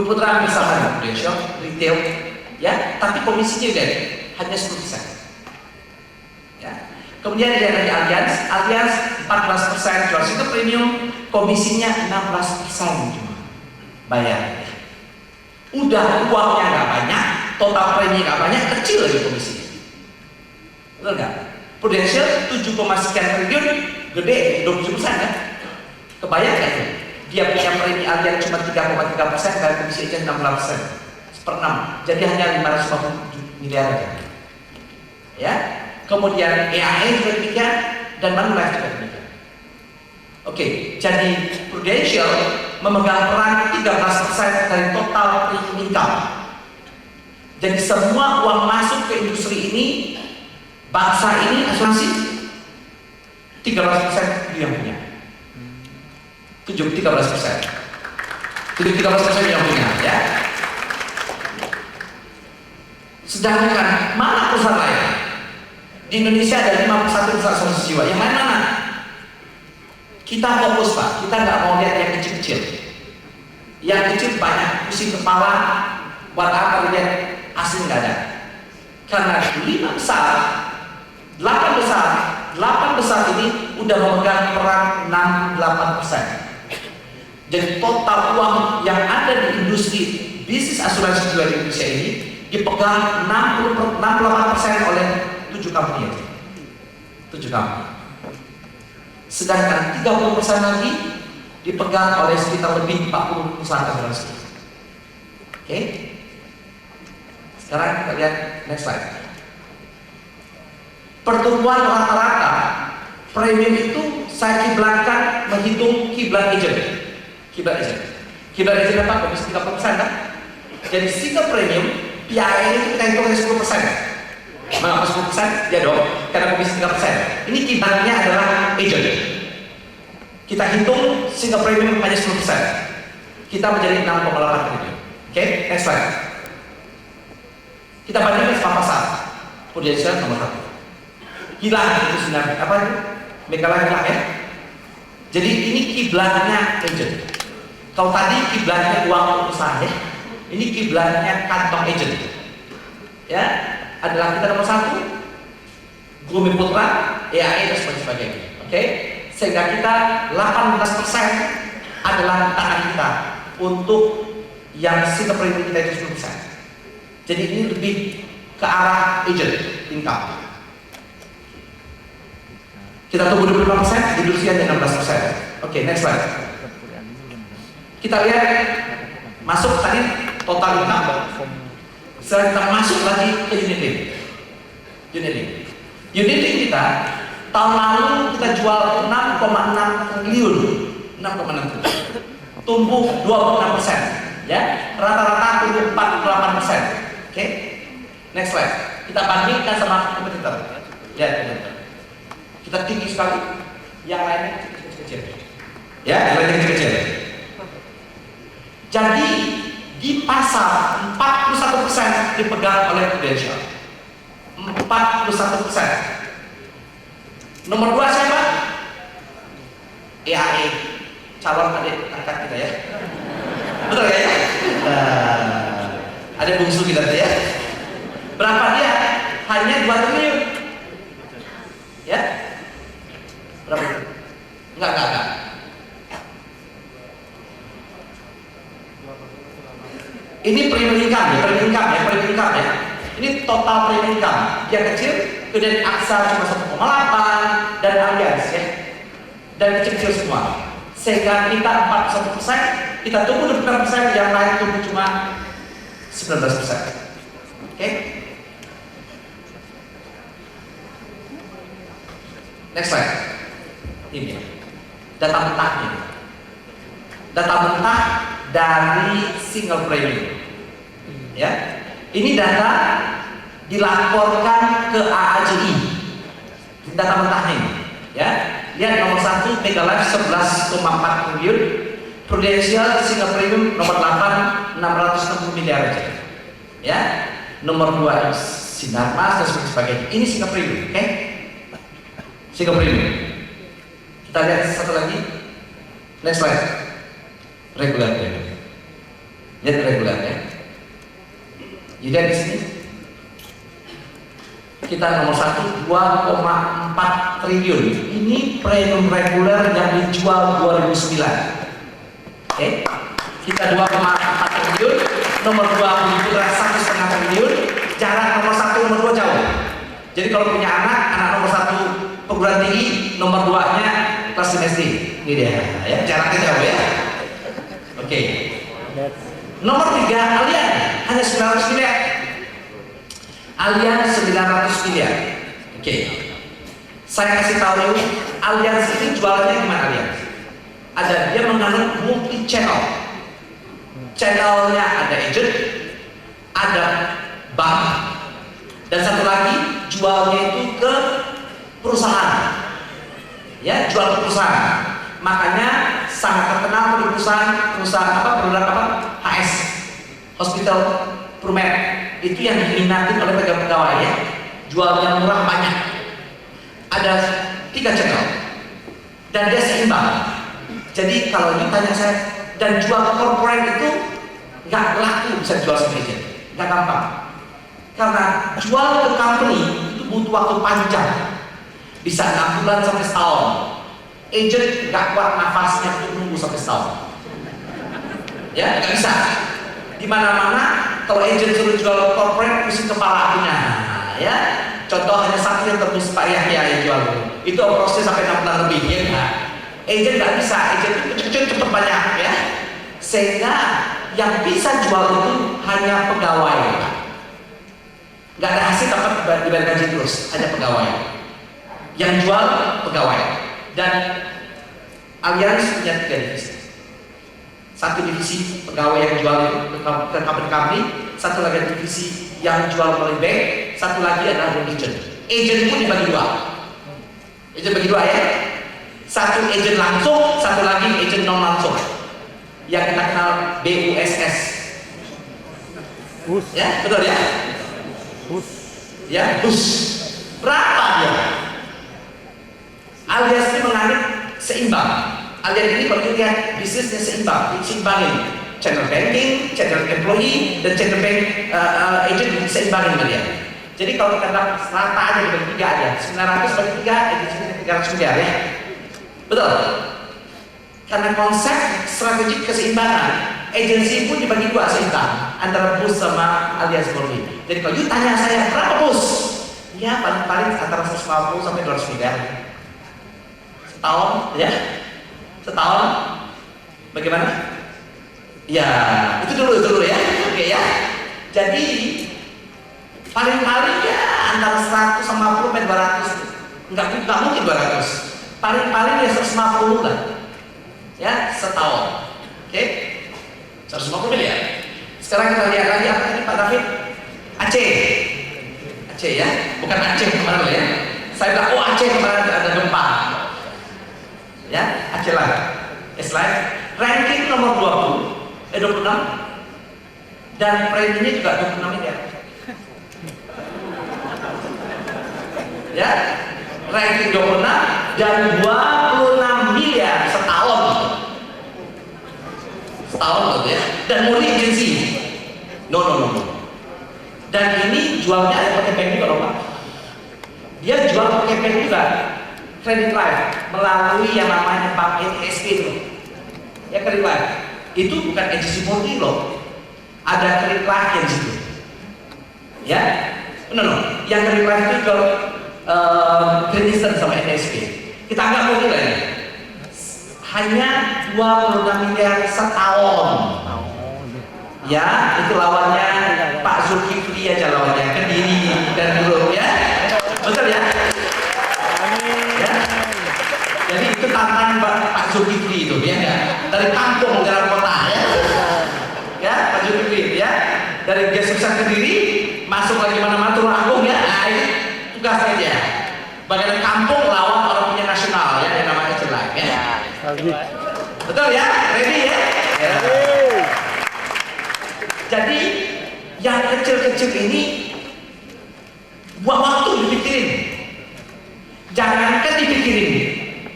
Putra bersama dengan Prudential retail, ya, tapi komisinya udah hanya 10%. Ya. Kemudian ada Allianz 14% jual single premium, komisinya 16% cuma bayar. Udah uangnya nggak banyak, total premi nggak banyak, kecil lagi komisinya. Betul nggak? Prudential 7, sekian triliun, gede 27% kan? Kebayang nggak itu? dia punya premi Allianz cuma 3,3% dan komisi agent 16% per 6, jadi hanya 550 miliar aja. Ya, kemudian EAE juga demikian dan Manulife juga demikian. Oke, jadi Prudential memegang peran 13% dari total premium income. Jadi semua uang masuk ke industri ini, bangsa ini, asuransi 13% dia yang punya. 13% yang punya, ya. Sedangkan mana perusahaan lain? Di Indonesia ada 51 perusahaan asuransi jiwa. Yang lain mana? Kita fokus Pak, kita nggak mau lihat yang kecil-kecil. Yang kecil banyak pusing kepala, buat apa lihat asli nggak ada. Karena 5 besar, 8 besar ini udah memegang peran 68%. Jadi total uang yang ada di industri bisnis asuransi jiwa di Indonesia ini dipegang 68% oleh 7 company aja. 7 company. Sedangkan 30% lagi dipegang oleh sekitar lebih 40 perusahaan asuransi. Oke? Sekarang kita lihat next slide. Pertumbuhan rata-rata premium itu saya kiblatkan menghitung kiblat agent. Kiblat agent apa? Komisi 30% kan? Jadi single premium PIA itu kita hitung hanya 10%. Mengapa 10%? Ya dong, karena komisi 3%. Ini kiblatnya adalah agent. Kita hitung single premium hanya 10%. Kita menjadi 6,8 triliun. Oke, next slide. Kita bandingkan sama pasar. Prudential nomor 1. Hilang itu sinar apa itu? Megala hilang ya. Jadi ini kiblatnya agent. Kalau tadi kiblatnya uang usaha ya, ini kiblatnya kantong agent. Ya, adalah kita nomor 1, Bumi Putra, EAE dan sebagainya. Oke, sehingga kita 18% adalah tangan kita untuk yang single premium kita itu 10%. Jadi ini lebih ke arah agent income. Kita tunggu 25%, industri hanya 16%. Oke, next slide. Kita lihat masuk tadi total income. Setelah kita masuk lagi ke unit link. Unit link kita tahun lalu kita jual 6,6 triliun. Tumbuh 26%. Ya, rata-rata tumbuh 48%. Oke, next slide. Kita bandingkan sama kompetitor. Lihat kompetitor. Kita tinggi sekali, yang lainnya kecil-kecil. Ya, yang lainnya kecil-kecil. Jadi di pasar 41% dipegang oleh Prudential. 41%. Nomor 2 siapa? EAE, calon adik angkat kita ya. Betul ya? Ada bungsu kita ya. Berapa dia? Hanya 2 triliun. Ya? Berapa itu? Enggak. Ini premium income ya. Ini total premium income. Dia kecil, kemudian Aksa cuma 1,8 dan Allianz ya. Dan kecil-kecil semua. Sehingga kita 41%, kita tumbuh 20%, yang lain tumbuh cuma 19%. Oke? Next slide. Ini data mentahnya. Data mentah dari single premium. Ya. Ini data dilaporkan ke AAJI. Data mentahnya ini, ya. Lihat nomor 1 Megalife 11,4 triliun, Prudential single premium nomor 8 660 miliar aja. Ya. Nomor 2 Sinarmas dan sebagainya. Ini single premium, oke? Single premium. Kita lihat satu lagi. Next slide. Regular premium. Lihat regular ya. Lihat di sini. Kita nomor 1 2,4 triliun. Ini premium reguler yang dijual 2009. Oke. Kita 2,4 triliun. Nomor 2 Bumi Putra 1,5 triliun. Jarak nomor 1 nomor 2 jauh. Jadi kalau punya anak nomor 1 perguruan tinggi, nomor 2-nya kelas SD. Ini dia ya, jaraknya jauh ya. Nomor 3, Allianz hanya 900 miliar. Allianz 900 miliar. Oke. Saya kasih tahu you, Allianz ini jualannya gimana Allianz? Ada dia menganut multi channel. Channelnya ada agent, ada bank, dan satu lagi jualnya itu ke perusahaan. Ya, jual ke perusahaan. Makanya sangat terkenal di perusahaan produk apa? HS, Hospital Promed. Itu yang diminati oleh pegawai ya. Jualnya murah banyak. Ada 3 channel dan dia seimbang. Jadi kalau ditanya saya, dan jual ke corporate itu nggak laku bisa jual sama agent, nggak gampang. Karena jual ke company itu butuh waktu panjang, bisa 6 bulan sampai setahun. Agent nggak kuat nafasnya untuk nunggu sampai setahun. Ya, nggak bisa. Di mana-mana kalau agent suruh jual corporate, pusing kepala punya. Ya, contoh hanya satu yang tembus Pak Yahya yang jual. Itu proses sampai 6 bulan lebih ya. Nah, agent nggak bisa, agent itu cepet banyak ya. Sehingga yang bisa jual itu hanya pegawai. Nggak ada hasil dapat dibayar gaji terus, hanya pegawai. Yang jual pegawai. Dan Allianz punya 3 divisi. Satu divisi pegawai yang jual ke company, satu lagi divisi yang jual melalui bank, satu lagi adalah agent. Agent pun dibagi 2. Agent bagi 2 ya. Satu agent langsung, satu lagi agent non langsung. Yang kita kenal BUSS. Ya, betul ya? Ya, BUS. Berapa dia? Allianz ini menganut seimbang. Allianz ini kalau lihat bisnisnya seimbang, diseimbangin. Channel banking, channel employee, dan channel bank agent diseimbangin dia. Jadi kalau kita dapat rata aja dibagi 3 aja, 900 bagi 3, agent 300 miliar ya. Betul. Karena konsep strategik keseimbangan, agensi pun dibagi 2 seimbang antara BUS sama Allianz Polri. Jadi kalau you tanya saya berapa BUS? Ya paling-paling antara 150 sampai 200 miliar. Setahun, ya? Setahun? Bagaimana? Ya, itu dulu ya. Oke ya. Jadi paling-paling ya antara 150 sampai 200. Enggak mungkin 200. Paling-paling ya 150 lah. Ya, setahun. Oke? 150 miliar. Sekarang kita lihat lagi apa tadi Pak David? Aceh. Aceh ya, bukan Aceh kemarin ya. Saya bilang, oh Aceh kemarin ada gempa. Ya, Aceh lagi. Slide. Ranking nomor 26 dan preminya juga 26 miliar. Ya, ranking 26 dan 26 miliar setahun. Setahun gitu ya. Dan murni agensi. No. Dan ini jualnya ada pakai bank juga loh Pak. Dia jual pakai bank juga. Credit life melalui yang namanya bank NSP itu. Ya credit life. Itu bukan agensi murni loh. Ada credit life yang di situ. Ya. No. Yang credit life itu jual Kristen sama NSP. Kita anggap murni lah ya. Hanya 26 miliar setahun. Ya, itu lawannya Pak Zulkifli aja lawannya, Kediri dan Dulu ya. Betul ya? Ya. Jadi itu tantangan Pak Zulkifli itu ya enggak? Dari kampung ke kota ya. Ya, Pak Zulkifli ya. Dari Gesusan Kediri masuk lagi mana-mana Tulung Agung ya. Nah, ini tugasnya dia. Bagian kampung lawan orang punya nasional ya, yang namanya jelek ya. Betul ya? Ready ya? Ya. Jadi yang kecil-kecil ini buat waktu dipikirin. Jangankan dipikirin,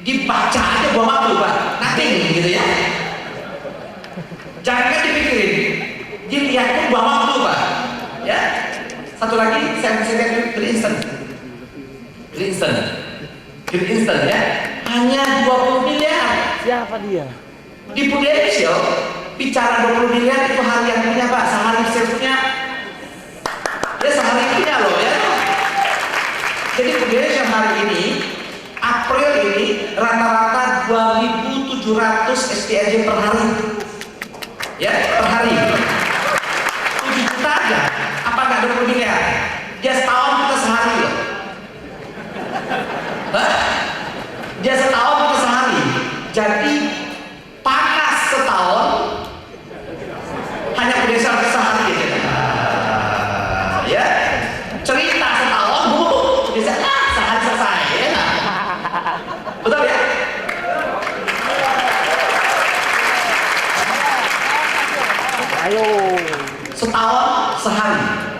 dibaca aja buat waktu Pak. Nothing gitu ya. Jangankan dipikirin, dilihat pun buat waktu Pak. Ya. Satu lagi saya lihat Kristen ya. Hanya 20 miliar. Siapa dia? Di Prudential bicara 20 miliar itu harian punya Pak, sehari salesnya ya sehari punya loh ya. Jadi Prudential hari ini April ini rata-rata 2.700 SPAJ per hari ya, per hari.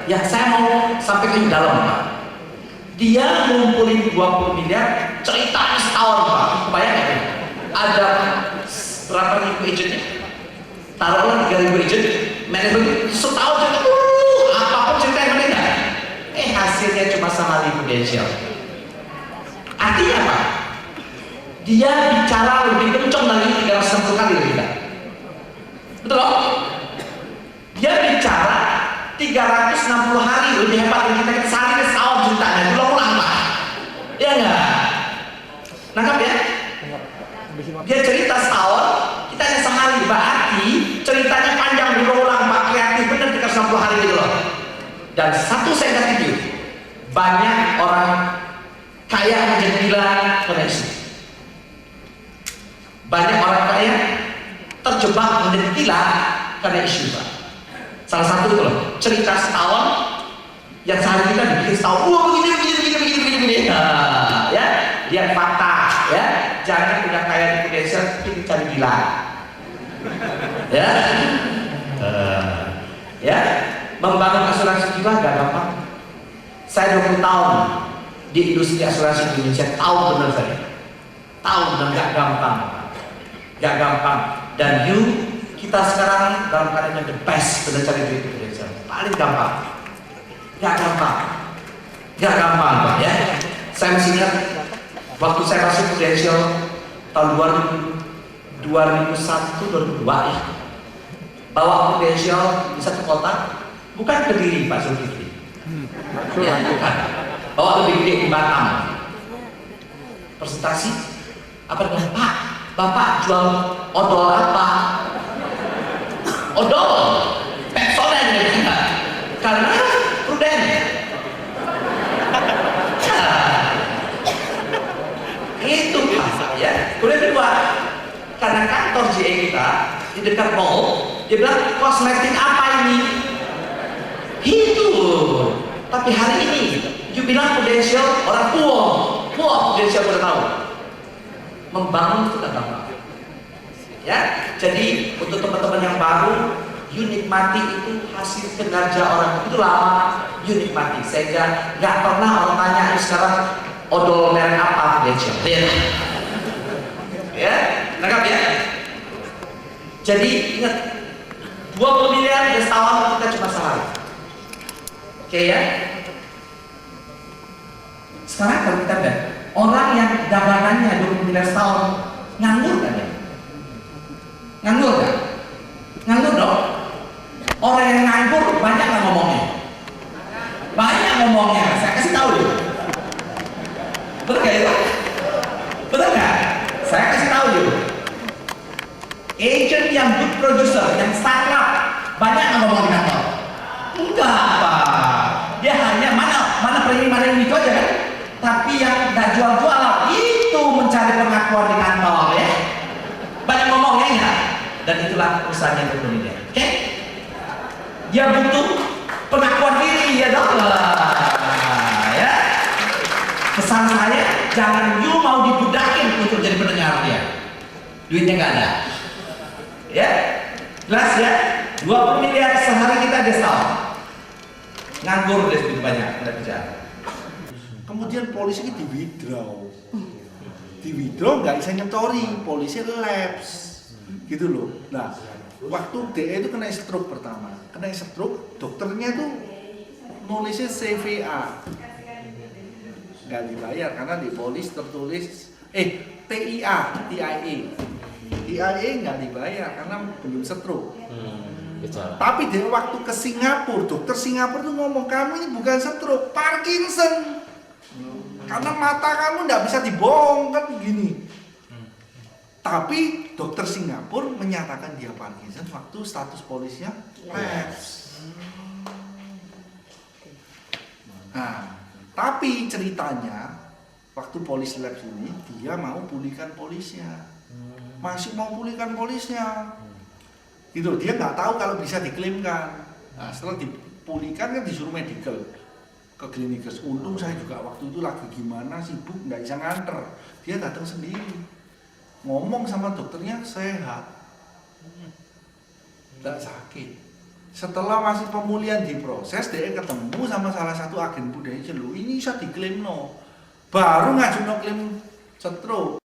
Ya, saya mau sampai ke dalam, Pak. Dia ngumpulin 20 miliar, ceritanya setahun, Pak. Bayang nggak? Ada berapa ribu agentnya? Taruhlah 3.000 agent, manajemen setahun cerita, apapun cerita yang berbeda. Hasilnya cuma sama Prudential. Artinya apa? Dia bicara lebih kencang dari 360 kali lebih kita. Betul loh? Dia bicara 360 hari lebih hebat dari kita sehari setahun ceritanya, ulang-ulang, Pak. Iya enggak? Nangkap ya? Dia cerita setahun, kita hanya sehari, berarti ceritanya panjang, berulang, Pak, kreatif bener 360 hari gitu loh. Dan satu saya kasih jujur, banyak orang kaya menjadi gila karena isu. Banyak orang kaya terjebak menjadi gila karena isu, Pak. Salah satu itu loh, cerita setahun yang sehari kita bikin setahun, wah begini. Nah, ya, lihat fakta, ya, jangan punya kaya di Indonesia tapi cari gila, ya, ya, membangun asuransi jiwa gak gampang. Saya 20 tahun di industri asuransi di Indonesia, tahu benar saya, tahu benar gak gampang, dan kita sekarang dalam keadaan yang the best benar cari duit di Indonesia, paling gampang, gak gampang, Pak, ya. Saya masih ingat waktu saya masuk Prudential tahun 2001, 2002 ya, bawa Prudential di satu kota, bukan Kediri, Pak Zulkifli, ya, bukan, bawa lebih gede di Batam, presentasi apa dengan Pak, Bapak jual odol apa? Odol, Pepsoden ya, karena Prudent. Itu Pak, ya. Kemudian kedua, karena kantor GE kita di dekat mall, dia bilang kosmetik apa ini? Itu. Tapi hari ini, you bilang Prudential orang puas Prudential udah tahu. Membangun itu gak gampang. Ya, jadi untuk teman-teman yang baru, you nikmati itu hasil kinerja orang itu lama, you nikmati sehingga nggak pernah orang tanya sekarang odol merek apa Prudential. Ya, nangkap ya. Jadi ingat, 20 miliar ya setahun kita cuma sehari. Oke ya. Sekarang kalau kita lihat orang yang dagangannya 20 miliar setahun nganggur kan ya? Nganggur kan? Nganggur dong. Orang yang nganggur banyak nggak ngomongnya? Banyak ngomongnya. Saya kasih tahu dulu. Betul nggak itu? Betul nggak? Saya kasih tahu dulu. Agent yang good producer, yang startup, banyak nggak ngomong di kantor? Enggak, Pak. Dia hanya mana ini itu aja kan? Tapi yang nggak jual-jualan itu mencari pengakuan di kantor ya. Banyak ngomongnya ya. Dan itulah usahanya ekonomi dia. Oke? Dia butuh pengakuan diri ya dong. Ya. Pesan saya, jangan you mau dibudakin untuk jadi pendengar dia. Duitnya nggak ada. Ya, jelas ya. 20 miliar sehari kita dia setahun. Nganggur dia segitu banyak, tidak bisa. Kemudian polisi ini di withdraw nggak bisa nyetori, polisi lapse, gitu loh. Nah, waktu DE itu kena stroke pertama, dokternya tuh nulisnya CVA, nggak dibayar karena di polis tertulis TIA nggak dibayar karena belum stroke. Tapi dia waktu ke Singapura, dokter Singapura tuh ngomong, kamu ini bukan stroke, Parkinson. Karena mata kamu nggak bisa dibohong kan begini. Tapi dokter Singapura menyatakan dia Parkinson waktu status polisnya lapse. Nah, tapi ceritanya waktu polis lapse ini dia mau pulihkan polisnya, masih mau pulihkan polisnya. Gitu, dia nggak tahu kalau bisa diklaimkan. Nah, setelah dipulihkan kan disuruh medical ke klinikers. Untung saya juga waktu itu lagi gimana sibuk nggak bisa nganter. Dia datang sendiri, ngomong sama dokternya sehat, nggak sakit. setelah masih pemulihan diproses, dia ketemu sama salah satu agen Prudential, ini bisa diklaim no, baru ngajuin no klaim setro.